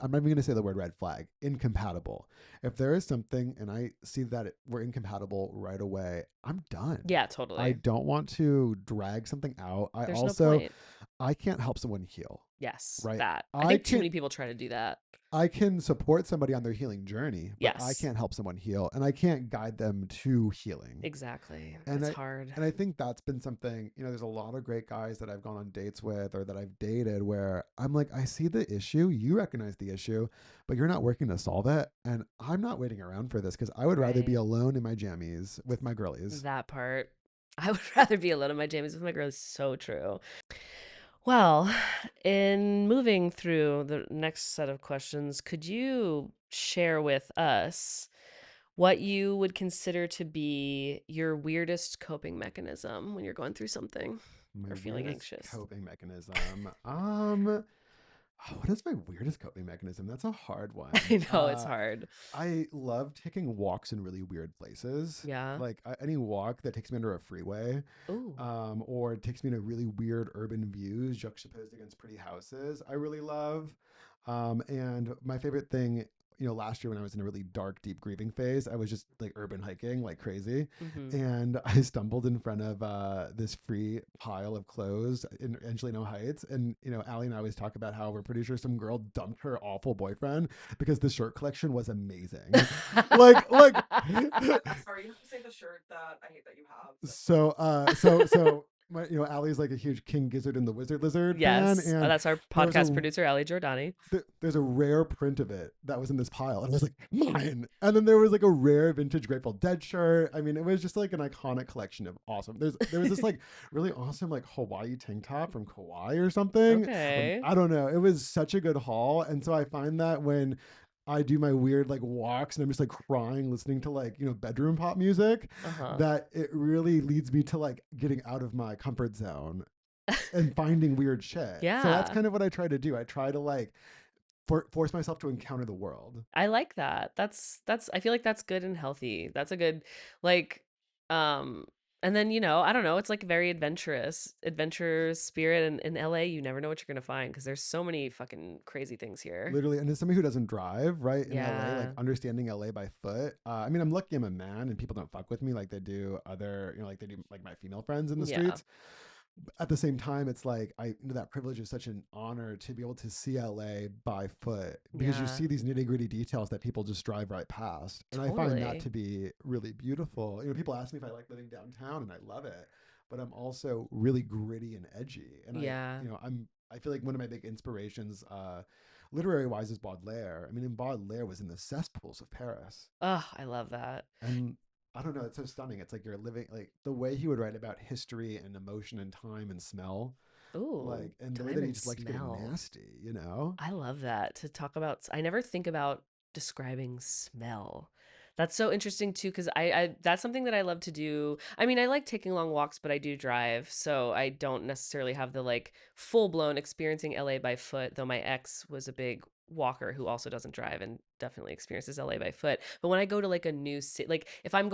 I'm not even going to say the word red flag, incompatible. If there is something and I see that we're incompatible right away, I'm done. Yeah, I totally. don't want to drag something out. There's no point. I can't help someone heal, Yes, right? that. I I think too can many people try to do that. I can support somebody on their healing journey, but I Yes, can't help someone heal and I can't guide them to healing. exactly. And It's I hard. and I think that's been something, there's a lot of great guys that I've gone on dates with or that I've dated where I'm like, I see the issue, you recognize the issue, but you're not working to solve it. And I'm not waiting around for this because I would rather be Right. alone in my jammies with my girlies. That part. I would rather be alone in my jammies with my girl is so true. Well, in moving through the next set of questions, could you share with us what you would consider to be your weirdest coping mechanism when you're going through something My or feeling weirdest anxious? coping mechanism. What is my weirdest coping mechanism? That's a hard one. I know it's hard. I love taking walks in really weird places. Yeah. Like any walk that takes me under a freeway, Ooh. or it takes me to really weird urban views juxtaposed against pretty houses. I really love. And my favorite thing, last year when I was in a really dark, deep grieving phase, I was just like urban hiking like crazy, Mm-hmm. and I stumbled in front of this free pile of clothes in Angelino Heights, and Allie and I always talk about how we're pretty sure some girl dumped her awful boyfriend because the shirt collection was amazing. like Sorry, you have to say the shirt that I hate that you have. so my, Allie's like a huge King Gizzard and the Wizard Lizard fan, Yes. and That's our there was podcast a producer, Ali Giordani. there's a rare print of it that was in this pile, and I was like, mine. And then there was like a rare vintage Grateful Dead shirt. I mean, it was just like an iconic collection of awesome. There was this like really awesome like Hawaii tank top from Kauai or something. Okay. I don't know. It was such a good haul, and so I find that when I do my weird like walks and I'm just like crying listening to like bedroom pop music, Uh-huh. that it really leads me to like getting out of my comfort zone and finding weird shit. So that's Yeah. kind of what I try to do. I try to like force myself to encounter the world. I like that. That's I feel like that's good and healthy. That's a good like um and then, I don't know, it's like very adventure spirit, and in LA you never know what you're going to find because there's so many fucking crazy things here. Literally, and as somebody who doesn't drive, right, in LA, like Yeah. understanding LA by foot. I mean, I'm lucky I'm a man and people don't fuck with me like they do other, like they do like my female friends in the Yeah. streets. At the same time, it's like that privilege is such an honor to be able to see LA by foot because you Yeah. see these nitty gritty details that people just drive right past, and I find that Totally. to be really beautiful. People ask me if I like living downtown, and I love it, but I'm also really gritty and edgy, and Yeah. I feel like one of my big inspirations, literary wise, is Baudelaire. I mean, and Baudelaire was in the cesspools of Paris, Oh, I love that. and I don't know. It's so stunning. It's like you're living like the way he would write about history and emotion and time and smell, Ooh, like, and the way time that he and just likes getting smell. nasty. I love that to talk about. I never think about describing smell. That's so interesting too, because I that's something that I love to do. I mean, I like taking long walks, but I do drive, so I don't necessarily have the like full blown experiencing LA by foot. Though my ex was a big walker who also doesn't drive and definitely experiences LA by foot. But when I go to like a new city, like if I'm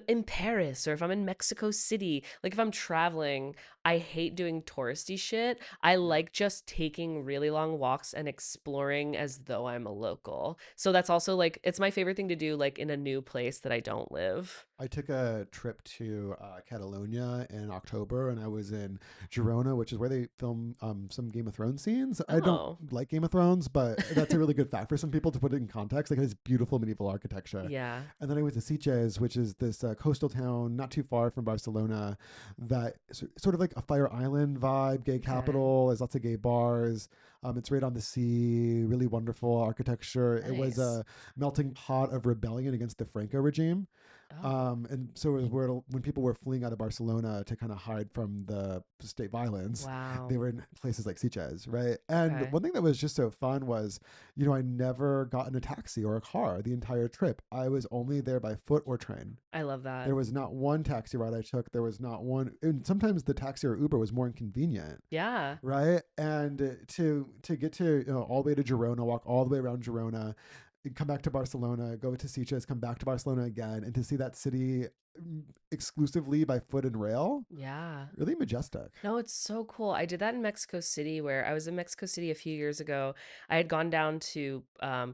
in Paris or if I'm in Mexico City, like if I'm traveling, I hate doing touristy shit. I Yeah. like just taking really long walks and exploring as though I'm a local. So that's also like it's my favorite thing to do like in a new place that I don't live. I took a trip to Catalonia in October, and I was in Girona, which is where they film some Game of Thrones scenes. I don't Oh, like Game of Thrones, but that's a really good fact for some people to put it in context. Like, it's beautiful medieval architecture. yeah. And then I went to Sitges, which is this coastal town not too far from Barcelona, that sort of like a Fire Island vibe, gay Okay. capital. There's lots of gay bars. It's right on the sea, really wonderful architecture. It was Nice. a melting pot of rebellion against the Franco regime. Oh, And so it was where when people were fleeing out of Barcelona to kind of hide from the state violence, wow. they were in places like Sitges, right? And Okay. one thing that was just so fun was, I never got in a taxi or a car the entire trip. I was only there by foot or train. I love that. There was not one taxi ride I took. There was not one, and sometimes the taxi or Uber was more inconvenient, Yeah. right? And to get to all the way to Girona, walk all the way around Girona, come back to Barcelona, go to Sitges, come back to Barcelona again, and to see that city exclusively by foot and rail, Yeah. really majestic. No, it's so cool. I did that in Mexico City, where I was in Mexico City a few years ago. I had gone down to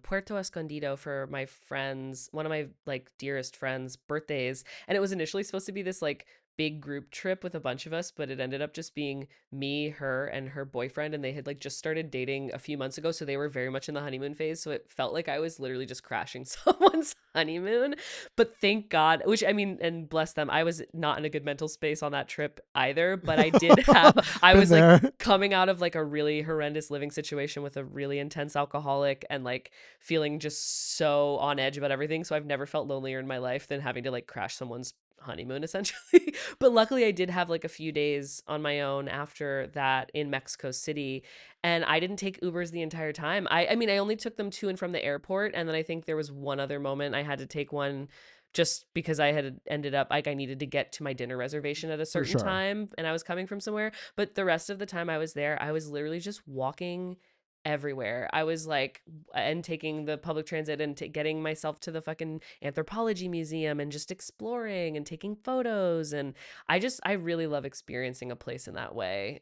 Puerto Escondido for my friends, one of my like dearest friends' birthdays, and it was initially supposed to be this like big group trip with a bunch of us, but it ended up just being me, her, and her boyfriend, and they had like just started dating a few months ago, so they were very much in the honeymoon phase. So it felt like I was literally just crashing someone's honeymoon. But thank God, which I mean, and bless them, I was not in a good mental space on that trip either. But I did have, I Been was like there. coming out of like a really horrendous living situation with a really intense alcoholic and like feeling just so on edge about everything. So I've never felt lonelier in my life than having to like crash someone's honeymoon essentially. But luckily I did have like a few days on my own after that in Mexico City, and I didn't take Ubers the entire time. I mean, I only took them to and from the airport, and then I think there was one other moment I had to take one just because I had ended up like I needed to get to my dinner reservation at a For certain sure. time and I was coming from somewhere. But the rest of the time I was there, I was literally just walking everywhere. I was like, and taking the public transit and getting myself to the fucking anthropology museum and just exploring and taking photos. And I really love experiencing a place in that way.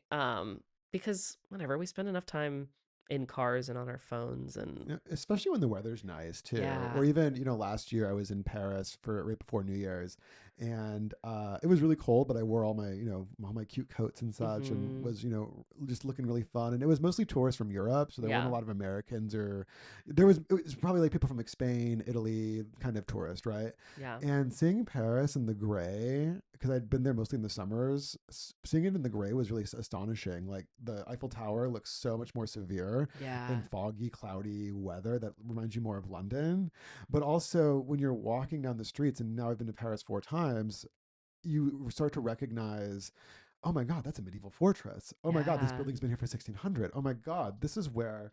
Because whatever, we spend enough time in cars and on our phones and Yeah, especially when the weather's nice too. yeah. Or even, last year I was in Paris for right before New Year's, and it was really cold, but I wore all my cute coats and such, and Mm-hmm. was, just looking really fun. And it was mostly tourists from Europe, so there weren't a Yeah. lot of Americans, or it was probably like people from like Spain, Italy, kind of tourist, right? Yeah. And seeing Paris in the gray, because I'd been there mostly in the summers, seeing it in the gray was really astonishing. Like the Eiffel Tower looks so much more severe Yeah. in foggy, cloudy weather that reminds you more of London. But also, when you're walking down the streets, and now I've been to Paris 4 times, you start to recognize, oh my God, that's a medieval fortress. Oh my God, this Yeah. building's been here for 1600. Oh my God, this is where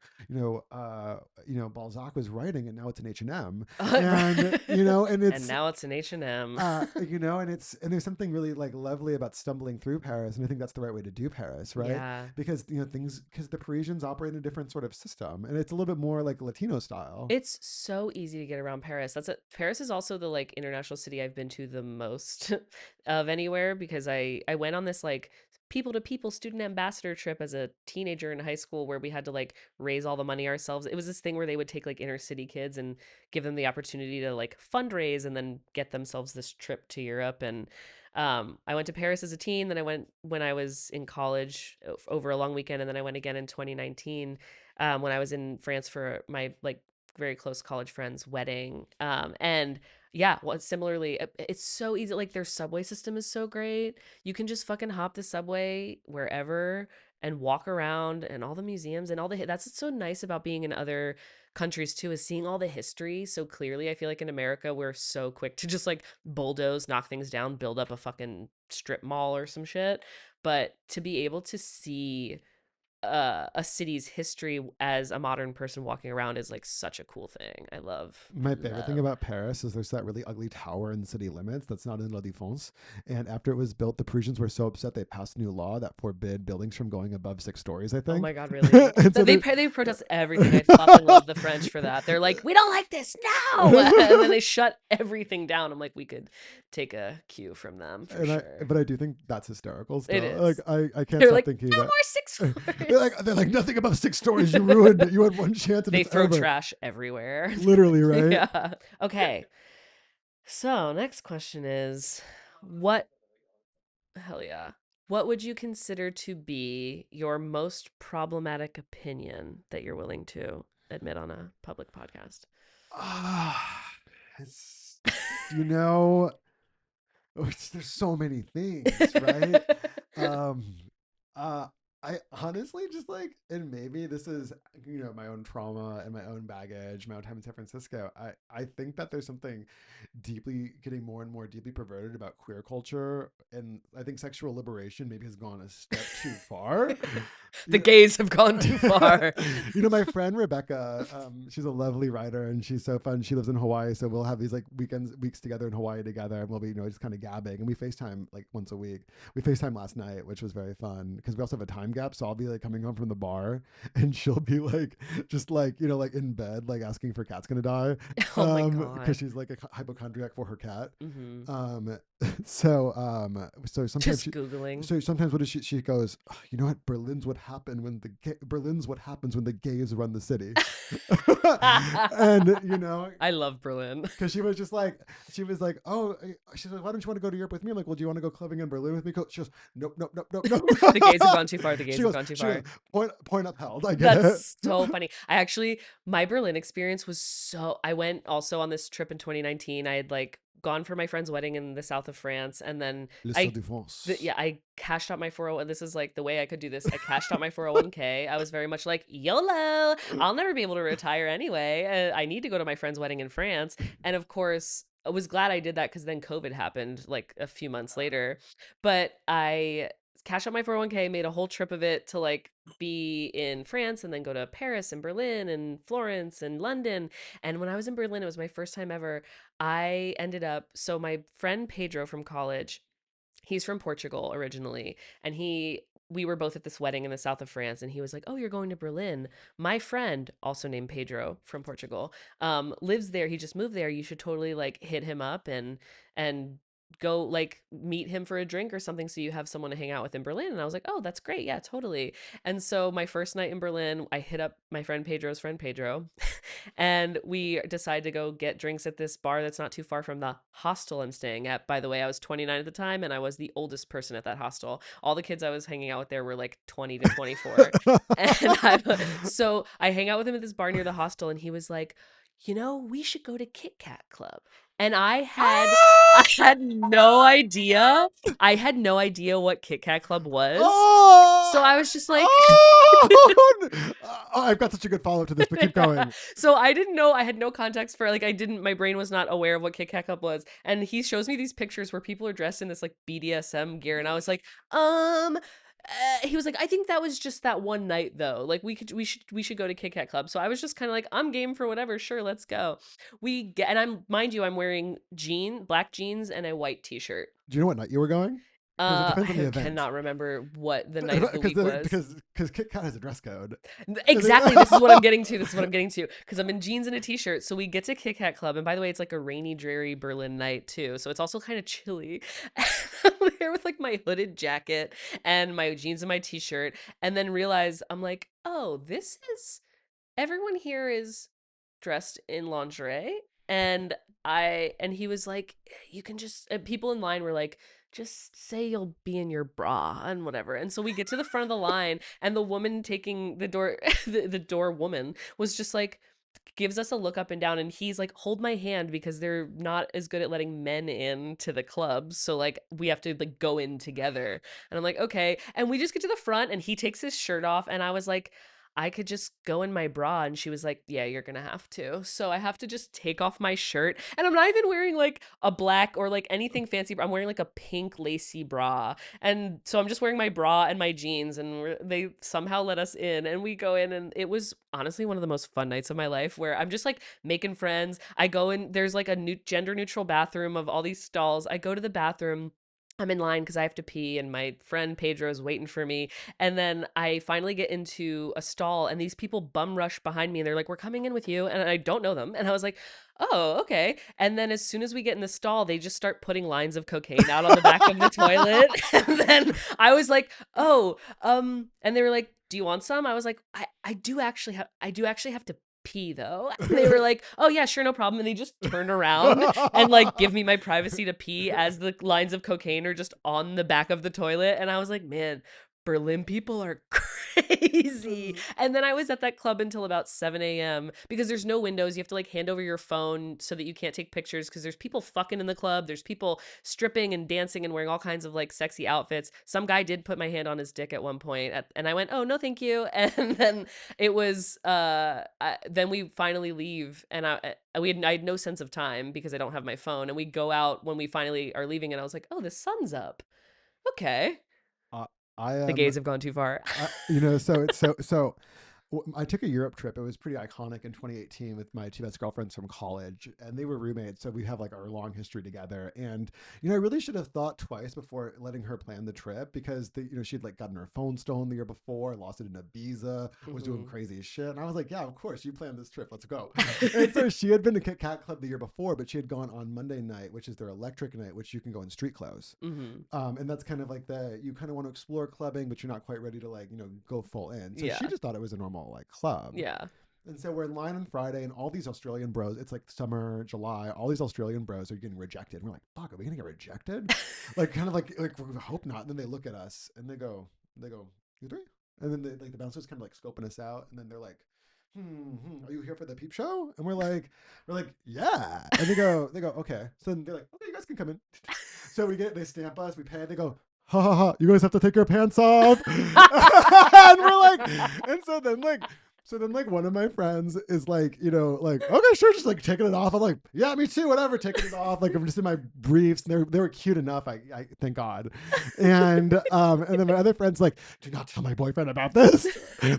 Balzac was writing, and now it's an H&M. And and And it's now it's an H&M. and there's something really like lovely about stumbling through Paris, and I think that's the right way to do Paris, right? Yeah. Because because the Parisians operate in a different sort of system, and it's a little bit more like Latino style. It's so easy to get around Paris. Paris is also the like international city I've been to the most of anywhere, because I went on this like people to people student ambassador trip as a teenager in high school, where we had to like raise all the money ourselves. It was this thing where they would take like inner city kids and give them the opportunity to like fundraise and then get themselves this trip to Europe. And I went to Paris as a teen, then I went when I was in college over a long weekend, and then I went again in 2019 when I was in France for my like very close college friend's wedding. And yeah, well, similarly, it's so easy. Like their subway system is so great. You can just fucking hop the subway wherever and walk around, and all the museums and all the that's what's so nice about being in other countries too, is seeing all the history so clearly. I feel like in America we're so quick to just like bulldoze, knock things down, build up a fucking strip mall or some shit. But to be able to see a city's history as a modern person walking around is like such a cool thing. I My favorite thing love. about Paris is there's that really ugly tower in the city limits that's not in La Défense. And after it was built, the Parisians were so upset they passed a new law that forbid buildings from going above 6 stories, I Oh think. my God, really? And so They protest everything. I fucking love the French for that. They're like, we don't like this, no, and then they shut everything down. I'm like, we could take a cue from them for sure. but I do think that's hysterical It still. Like is. I can't They're stop like, thinking no that more six they're floors. like nothing above 6 stories. You ruined it. You had one chance and They it's throw over. trash everywhere. Literally, right? Yeah. Okay. So next question is, what hell yeah. What would you consider to be your most problematic opinion that you're willing to admit on a public podcast? Ah, it's you know, there's so many things, right? Um, uh, I honestly just like, and maybe this is, my own trauma and my own baggage, my own time in San Francisco. I think that there's something deeply getting more and more deeply perverted about queer culture. And I think sexual liberation maybe has gone a step too far. The You gays have gone too far. my friend Rebecca, she's a lovely writer and she's so fun. She lives in Hawaii. So we'll have these like weeks together in Hawaii together and we'll be, just kind of gabbing. And we FaceTime like once a week. We FaceTime last night, which was very fun because we also have a time gap. So I'll be like coming home from the bar and she'll be like, just like, like in bed, like asking if her cat's going to die. Oh my Because God. she's like a hypochondriac for her cat. Hmm. So sometimes Just Googling. so sometimes what is she goes, "Oh, you know what, Berlin's what happens when the gays run the city." And I love Berlin. because she was like, oh, she's like, why don't you want to go to Europe with me? I'm like, well, do you want to go clubbing in Berlin with me? She goes, nope, nope, nope, nope, nope. The gays have gone too far. The gays She have goes, gone too she goes, far. point upheld. I get That's it. so funny. My Berlin experience was I went also on this trip in 2019. I had like gone for my friend's wedding in the south of France. And then Le Stade I, de France. I cashed out my 401. This is like the way I could do this. I cashed out my 401k. I was very much like, YOLO, I'll never be able to retire anyway. I need to go to my friend's wedding in France. And of course, I was glad I did that because then COVID happened like a few months later. But I cashed out my 401k, made a whole trip of it to like be in France and then go to Paris and Berlin and Florence and London. And when I was in Berlin, it was my first time ever. I ended up, so my friend Pedro from college, he's from Portugal originally, and we were both at this wedding in the south of France, and he was like, "Oh, you're going to Berlin. My friend, also named Pedro from Portugal, lives there. He just moved there. You should totally like hit him up and go like meet him for a drink or something so you have someone to hang out with in Berlin." And I was like, "Oh, that's great. Yeah, totally." And so my first night in Berlin, I hit up my friend Pedro's friend Pedro, and we decided to go get drinks at this bar that's not too far from the hostel I'm staying at. By the way, I was 29 at the time and I was the oldest person at that hostel. All the kids I was hanging out with there were like 20 to 24. And so I hang out with him at this bar near the hostel and he was like, we should go to Kit Kat Club. And I had no idea. I had no idea what Kit Kat Club was. So I was just like, I've got such a good follow up to this, but keep going. So I didn't know. I had no context for my brain was not aware of what Kit Kat Club was. And he shows me these pictures where people are dressed in this like BDSM gear. And I was like, he was like, I think that was just that one night though. Like we should go to Kit Kat Club. So I was just kind of like, I'm game for whatever. Sure, let's go. And I'm wearing black jeans and a white t-shirt. Do you know what night you were going? Because it depends on the I event. cannot remember what the night of the week was. Because Kit Kat has a dress code. Exactly. This is what I'm getting to. Because I'm in jeans and a t-shirt. So we get to Kit Kat Club. And by the way, it's like a rainy, dreary Berlin night too. So it's also kind of chilly. I'm there with like my hooded jacket and my jeans and my t-shirt. And then realize I'm like, oh, everyone here is dressed in lingerie. And he was like, you can just, people in line were like, just say you'll be in your bra and whatever. And so we get to the front of the line and the woman taking the door, the door woman was just like, gives us a look up and down and he's like, hold my hand because they're not as good at letting men in to the clubs. So like we have to like go in together. And I'm like, okay. And we just get to the front and he takes his shirt off and I was like, I could just go in my bra. And she was like, yeah, you're going to have to. So I have to just take off my shirt. And I'm not even wearing like a black or like anything fancy. I'm wearing like a pink lacy bra. And so I'm just wearing my bra and my jeans. And they somehow let us in. And we go in. And it was honestly one of the most fun nights of my life where I'm just like making friends. I go in, there's like a new gender neutral bathroom of all these stalls. I go to the bathroom. I'm in line because I have to pee and my friend Pedro is waiting for me. And then I finally get into a stall and these people bum rush behind me and they're like, we're coming in with you. And I don't know them. And I was like, oh, okay. And then as soon as we get in the stall, they just start putting lines of cocaine out on the back of the toilet. And then I was like, oh, and they were like, do you want some? I was like, I do actually have to pee though. And they were like, oh yeah, sure, no problem. And they just turn around and like give me my privacy to pee as the lines of cocaine are just on the back of the toilet. And I was like, man, Berlin people are crazy. And then I was at that club until about 7 a.m. because there's no windows. You have to like hand over your phone so that you can't take pictures because there's people fucking in the club. There's people stripping and dancing and wearing all kinds of like sexy outfits. Some guy did put my hand on his dick at one point and I went, oh, no, thank you. And then it was, then we finally leave and I had no sense of time because I don't have my phone. And we go out when we finally are leaving and I was like, oh, the sun's up. Okay. Uh, I The gays have gone too far. so it's so I took a Europe trip. It was pretty iconic in 2018 with my two best girlfriends from college, and they were roommates. So we have like our long history together. And I really should have thought twice before letting her plan the trip because she'd like gotten her phone stolen the year before, lost it in Ibiza, was doing crazy shit. And I was like, yeah, of course, you planned this trip. Let's go. And so she had been to Kit Kat Club the year before, but she had gone on Monday night, which is their electric night, which you can go in street clothes. And that's kind of like you kind of want to explore clubbing, but you're not quite ready to like go full in. So she just thought it was a normal like club. Yeah. And so we're in line on Friday, and all these Australian bros, it's like summer, July, all these Australian bros are getting rejected. And we're like, fuck, are we going to get rejected? like, kind of like, we hope not. And then they look at us and they go, you three? And then the bouncers kind of like scoping us out. And then they're like, are you here for the peep show? And we're like, yeah. And they go, okay. So then they're like, okay, you guys can come in. So they stamp us, we pay, they go, ha ha ha, you guys have to take your pants off. And we're like, and so then one of my friends is like, okay, sure, just like taking it off. I'm like, yeah, me too, whatever, taking it off. Like I'm just in my briefs, and they were cute enough, I thank God. And then my other friend's like, do not tell my boyfriend about this.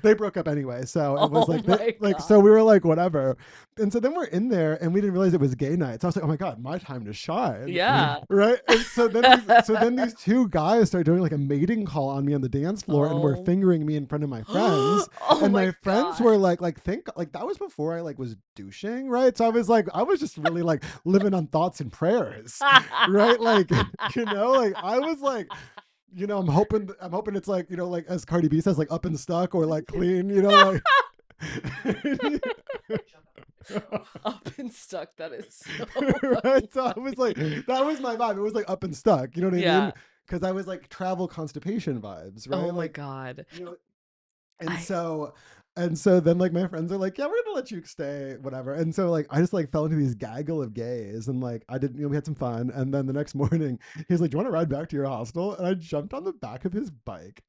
They broke up anyway, so it was so we were like, whatever. And so then we're in there, and we didn't realize it was gay night. So I was like, oh my God, my time to shine. Yeah. Right. And so then these two guys started doing like a mating call on me on the dance floor, and were fingering me in front of my friends. And my friends were like that was before I like was douching, right? So I was just really like living on thoughts and prayers, right? Like, like I was like, I'm hoping it's like, like as Cardi B says, like up and stuck or like clean, like. Up and stuck. That is so right. So I was like, that was my vibe. It was like up and stuck. You know what I mean? Because I was like travel constipation vibes, right? Oh my like, God. And so then like my friends are like, yeah, we're gonna let you stay, whatever. And so like I just like fell into these gaggle of gays, and like I did, we had some fun. And then the next morning he's like, do you want to ride back to your hostel? And I jumped on the back of his bike,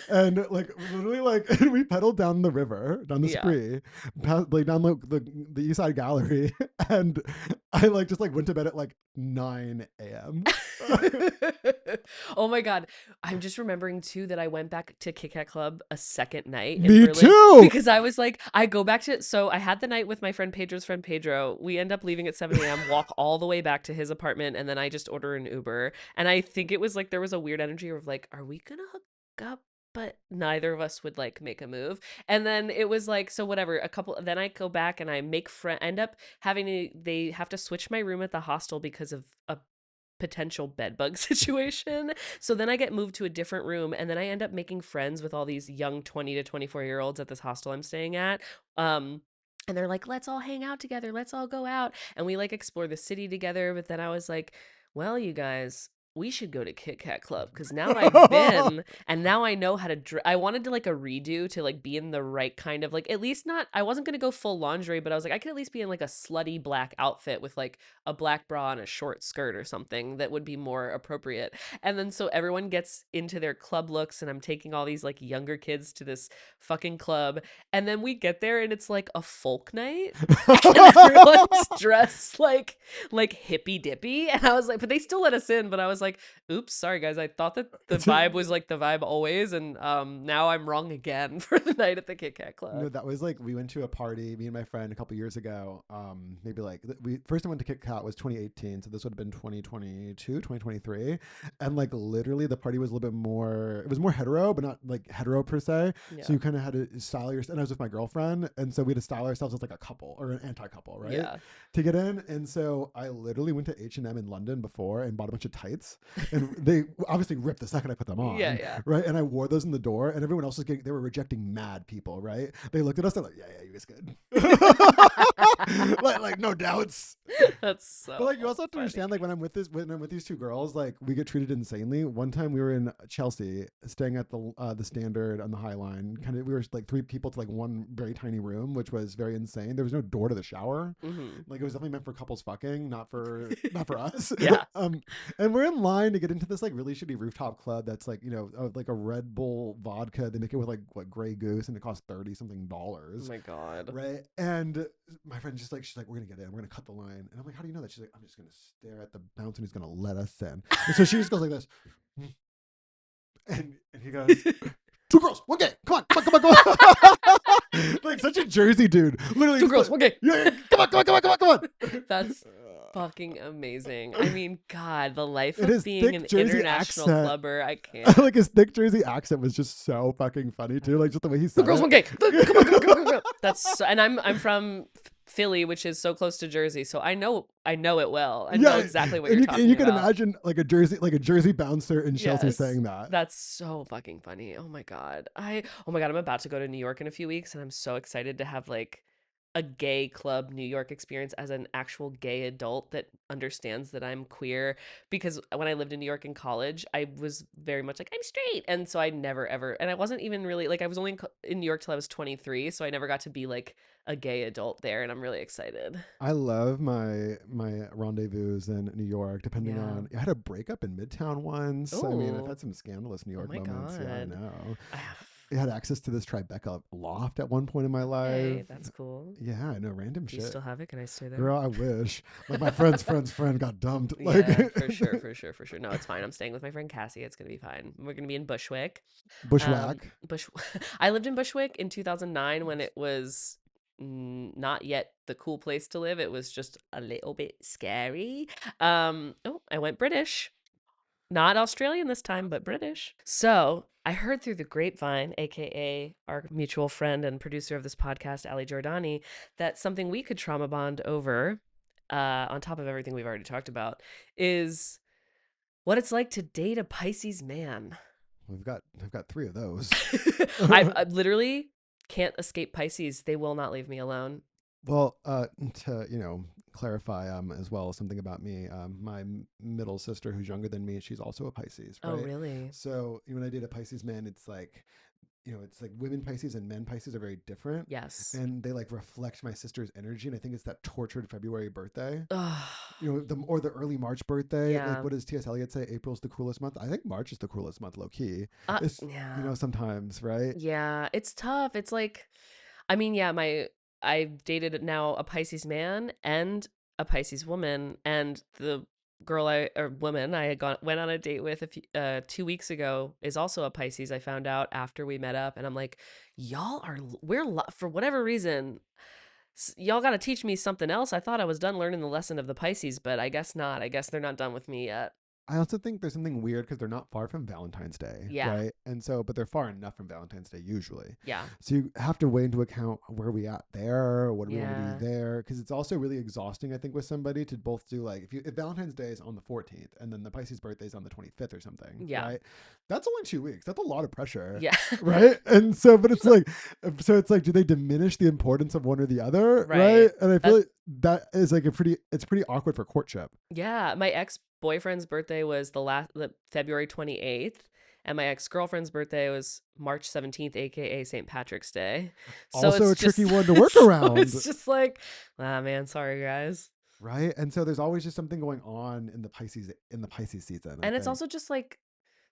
and like literally like we pedaled down the river, down the spree, like down the East Side Gallery, and I like just like went to bed at like 9 a.m. Oh my God. I'm just remembering too that I went back to Kit Kat Club a second night in Me Berlin too. because I was like, I go back to, so I had the night with my friend Pedro's friend Pedro. We end up leaving at 7 a.m., walk all the way back to his apartment, and then I just order an Uber. And I think it was like, there was a weird energy of like, are we gonna hook up? But neither of us would like make a move. And then it was like, so whatever, then I go back and I end up they have to switch my room at the hostel because of a potential bed bug situation. So then I get moved to a different room, and then I end up making friends with all these young 20 to 24-year-olds at this hostel I'm staying at. And they're like, let's all hang out together. Let's all go out. And we like explore the city together. But then I was like, well, you guys, we should go to Kit Kat Club because now I've been and now I know how to I wanted to like a redo to like be in the right kind of like, at least not, I wasn't going to go full lingerie, but I was like, I could at least be in like a slutty black outfit with like a black bra and a short skirt or something that would be more appropriate. And then so everyone gets into their club looks, and I'm taking all these like younger kids to this fucking club, and then we get there and it's like a folk night and everyone's dressed like hippy dippy, and I was like, but they still let us in, but I was like, oops, sorry guys, I thought that the vibe was like the vibe always, and now I'm wrong again for the night at the Kit Kat Club. No, that was like, we went to a party, me and my friend, a couple years ago. Maybe like we first time went to Kit Kat was 2018, so this would have been 2022, 2023, and like literally the party was a little bit more, it was more hetero, but not like hetero per se. Yeah. So you kind of had to style yourself, and I was with my girlfriend, and so we had to style ourselves as like a couple or an anti-couple, right? Yeah. To get in. And so I literally went to H&M in London before and bought a bunch of tights. donuts, and they obviously ripped the second I put them on. Yeah. Right. And I wore those in the door, and everyone else was they were rejecting mad people. Right. They looked at us. They're like, yeah, you guys good. like no doubts. That's so. But like you also have to funny. understand, like when I'm with these two girls, like we get treated insanely. One time we were in Chelsea, staying at the Standard on the High Line. Kind of, we were like 3 people to like one very tiny room, which was very insane. There was no door to the shower. Like it was definitely meant for couples fucking, not for us. Yeah. And we're in line to get into this like really shitty rooftop club that's like, you know, like a Red Bull vodka. They make it with like what Grey Goose, and it costs $30 something. Oh my God. Right. And my friend just like, she's like, we're gonna get in, we're gonna cut the line. And I'm like, how do you know that? She's like, I'm just gonna stare at the bouncer and he's gonna let us in. And so she just goes like this. And he goes, 2 girls, 1 gay. Come on. Like such a Jersey dude. Literally 2 girls, like, 1 gay. Yeah, come on. That's fucking amazing. I mean, God, the life And of his being thick an Jersey international accent. clubber. I can't. Like his thick Jersey accent was just so fucking funny too. Like just the way he said 2 girls, it. 1 gay. Come on. That's so, and I'm from Philly, which is so close to Jersey, so I know it well. I know exactly what you're talking and you can about. imagine like a Jersey bouncer in Chelsea Yes. saying that. That's so fucking funny. Oh my God. I'm about to go to New York in a few weeks, and I'm so excited to have like a gay club New York experience as an actual gay adult that understands that I'm queer. Because when I lived in New York in college, I was very much like, I'm straight. And so I never ever, and I wasn't even really like, I was only in New York till I was 23. So I never got to be like a gay adult there. And I'm really excited. I love my rendezvous in New York, depending Yeah. on, I had a breakup in Midtown once. I mean, I've Ooh. had some scandalous New Oh York my moments. Yeah, I God. know. I had access to this Tribeca loft at one point in my life. Hey, that's cool. Yeah, I know, random Do you shit. still have it? Can I stay there? Girl, I wish. Like my friend's friend got dumped. Like Yeah, for sure. No, it's fine. I'm staying with my friend Cassie. It's gonna be fine. We're gonna be in Bushwick. Bushwhack. I lived in Bushwick in 2009 when it was not yet the cool place to live. It was just a little bit scary. I went British. Not Australian this time, but British. So I heard through the grapevine, aka our mutual friend and producer of this podcast, Ali Giordani, that something we could trauma bond over, on top of everything we've already talked about, is what it's like to date a Pisces man. I've got 3 of those. I literally can't escape Pisces. They will not leave me alone. Well, to clarify as well something about me. My middle sister, who's younger than me, she's also a Pisces. Right? Oh, really? So when I date a Pisces man, it's like, it's like women Pisces and men Pisces are very different. Yes. And they like reflect my sister's energy, and I think it's that tortured February birthday. Ugh. Or the early March birthday. Yeah. Like, what does T.S. Eliot say? April's the coolest month. I think March is the coolest month, low key. Yeah. Sometimes, right? Yeah, it's tough. It's like, I mean, yeah, I've dated now a Pisces man and a Pisces woman, and the woman I had went on a date with 2 weeks ago is also a Pisces. I found out after we met up, and I'm like, for whatever reason, y'all got to teach me something else. I thought I was done learning the lesson of the Pisces, but I guess not. I guess they're not done with me yet. I also think there's something weird because they're not far from Valentine's Day, Yeah. right? And so, but they're far enough from Valentine's Day usually. Yeah. So you have to weigh into account where we at there, what do we want to Yeah. do there, because it's also really exhausting, I think, with somebody to both do like if Valentine's Day is on the 14th and then the Pisces birthday is on the 25th or something, Yeah. right? That's only 2 weeks. That's a lot of pressure. Yeah. Right. And so, but it's like, do they diminish the importance of one or the other? Right. And I feel like that is like it's pretty awkward for courtship. Yeah, my ex-boyfriend's birthday was the February 28th, and my ex-girlfriend's birthday was March 17th, aka St. Patrick's Day. So Also it's a tricky just- one to work so around. It's just like, man, sorry guys. Right. And so there's always just something going on in the Pisces season. And it's also just like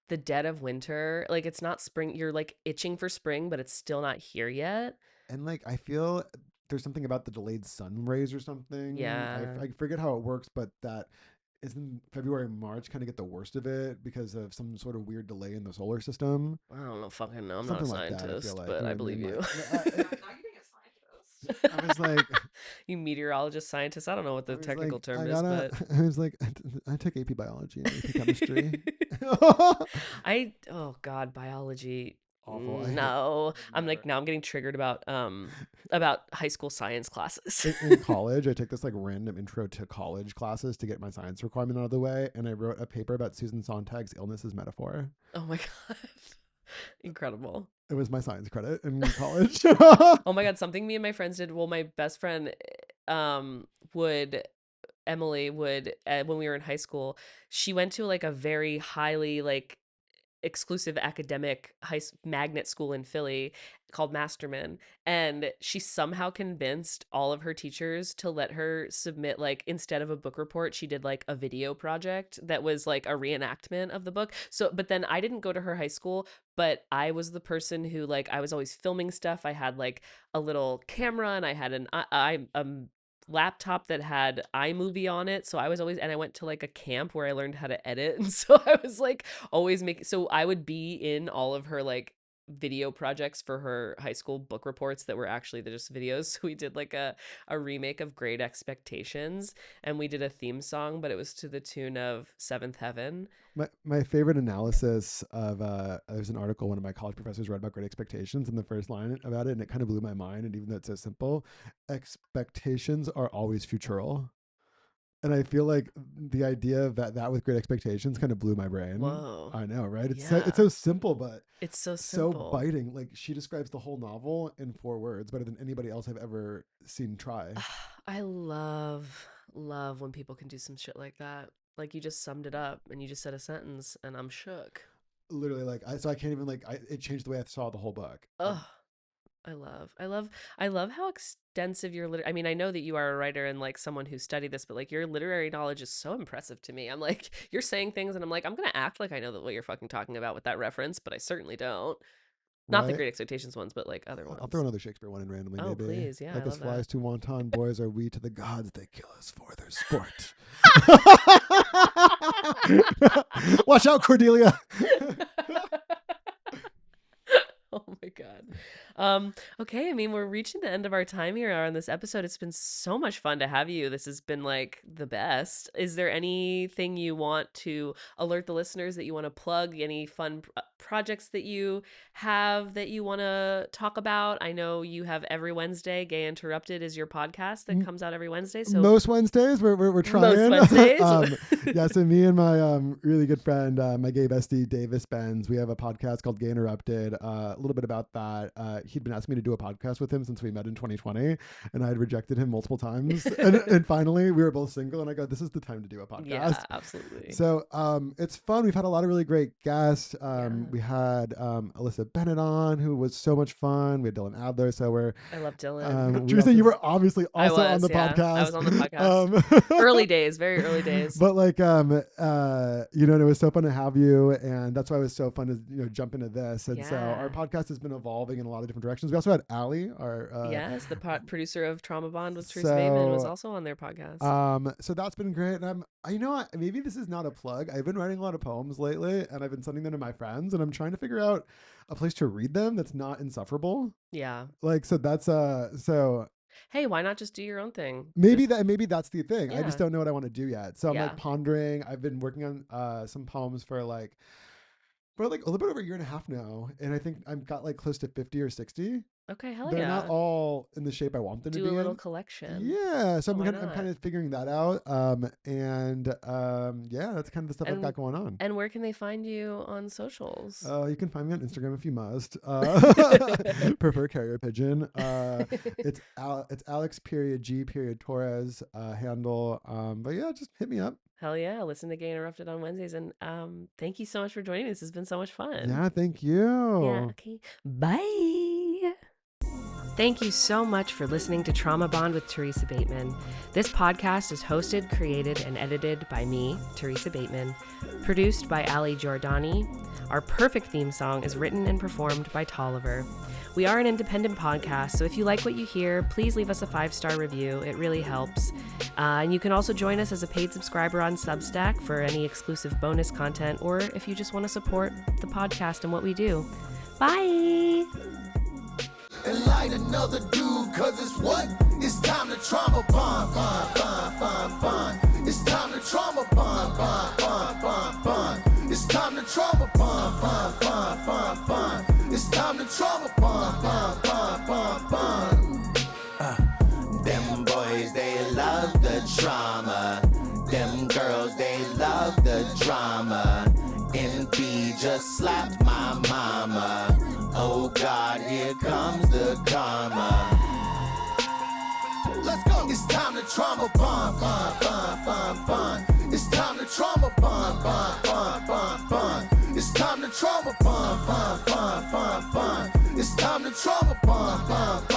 the dead of winter. Like it's not spring. You're like itching for spring, but it's still not here yet. And like I feel there's something about the delayed sun rays or something. Yeah. I forget how it works, but that isn't February and March kind of get the worst of it because of some sort of weird delay in the solar system. I don't know, fucking know. I'm Something not a like that, I scientist, feel like. but You know I what believe mean? you. Like, Now you being a scientist. I was like, You meteorologist, scientist. I don't know what the I was technical like, term I is, gotta- but I was like, I took AP biology and AP chemistry. oh God, biology. awful. I hate, No, I I'm never. like now I'm getting triggered about high school science classes. In college, I took this like random intro to college classes to get my science requirement out of the way, and I wrote a paper about Susan Sontag's illness as metaphor. Oh my God. Incredible. It was my science credit in college. Oh my God, something me and my friends did. Well, my best friend would Emily would when we were in high school, she went to like a very highly like exclusive academic magnet school in Philly called Masterman, and she somehow convinced all of her teachers to let her submit, like, instead of a book report, she did like a video project that was like a reenactment of the book. So but then I didn't go to her high school, but I was the person who, like, I was always filming stuff. I had like a little camera and I had an laptop that had iMovie on it. So I was always, and I went to like a camp where I learned how to edit. And so I was like always making, so I would be in all of her like video projects for her high school book reports that were actually just videos. So we did like a remake of Great Expectations, and we did a theme song, but it was to the tune of Seventh Heaven. My favorite analysis of there's an article one of my college professors read about Great Expectations, and the first line about it, and it kind of blew my mind. And even though it's so simple, expectations are always futural. And I feel like the idea of that with Great Expectations kind of blew my brain. Whoa. I know, right? It's Yeah. it's so simple, but It's so so simple. biting. Like, she describes the whole novel in 4 words, better than anybody else I've ever seen try. I love when people can do some shit like that. Like, you just summed it up and you just said a sentence and I'm shook. Literally, like, I can't even it changed the way I saw the whole book. Ugh. I love how extensive your I mean, I know that you are a writer and like someone who studied this, but like your literary knowledge is so impressive to me. I'm like, you're saying things and I'm like, I'm gonna act like I know what you're fucking talking about with that reference, but I certainly don't. Not the Right? Great Expectations ones, but like other I'll ones. throw another Shakespeare one in randomly, Oh, maybe. please, yeah, I Like as love flies that. to wanton boys are we to the gods, they kill us for their sport. Watch out, Cordelia. Oh my God. Okay, I mean, we're reaching the end of our time here on this episode. It's been so much fun to have you. This has been like the best. Is there anything you want to alert the listeners that you want to plug? Any fun projects that you have that you want to talk about? I know you have every Wednesday, Gay Interrupted is your podcast that comes out every Wednesday. So Most Wednesdays we're trying. most Wednesdays. Yeah, so me and my really good friend, my gay bestie Davis Benz, we have a podcast called Gay Interrupted. A little bit about that. He'd been asking me to do a podcast with him since we met in 2020, and I had rejected him multiple times. and finally, we were both single, and I go, "This is the time to do a podcast." Yeah, absolutely. So it's fun. We've had a lot of really great guests. Yeah. We had Alyssa Bennett on, who was so much fun. We had Dylan Adler. So I love Dylan. Teresa, you were obviously also on the yeah. podcast. I was on the podcast. Early days, very early days. But like, and it was so fun to have you, and that's why it was so fun to jump into this. And so our podcast has been evolving in a lot of different directions. We also had Allie, our yes, the producer of Trauma Bond with Theresa Bateman, was also on their podcast. So that's been great. And maybe this is not a plug. I've been writing a lot of poems lately, and I've been sending them to my friends, and I'm trying to figure out a place to read them that's not insufferable. Yeah. Like, so that's so. Hey, why not just do your own thing? Maybe that's the thing. Yeah. I just don't know what I want to do yet. So I'm Yeah. like pondering. I've been working on some poems for like a little bit over a year and a half now, and I think I've got like close to 50 or 60. Okay, hell They're yeah. not all in the shape I want them to Do be a little in. collection. Yeah, so Why I'm not? kind of figuring that out. Yeah, that's kind of the stuff I've got going on. And where can they find you on socials? You can find me on Instagram if you must. Prefer carrier pigeon. It's Alex_G_Torres handle. But yeah, just hit me up. Hell yeah. Listen to Gay Interrupted on Wednesdays. And thank you so much for joining me. This has been so much fun. Yeah, thank you. Yeah, okay. Bye. Thank you so much for listening to Trauma Bond with Theresa Bateman. This podcast is hosted, created, and edited by me, Theresa Bateman, produced by Ali Giordani. Our perfect theme song is written and performed by Tolliver. We are an independent podcast, so if you like what you hear, please leave us a 5-star review. It really helps. And you can also join us as a paid subscriber on Substack for any exclusive bonus content, or if you just want to support the podcast and what we do. Bye! And light another dude, cause it's what? It's time to trauma bond, bond, bond, bond, bond. It's time to trauma bond, bond, bond, bond, bond. It's time to trauma bond, bond, bond, bond, bond. It's time they love the drama. NB just slapped my mama. Oh God, here comes the karma. Let's go. It's time to trauma bond, bond, bond, bond, bond. It's time to trauma bond, bond, bond, bond, bond. It's time to trauma bond, bond, bond, bond, bond. It's time to trauma bond, bond,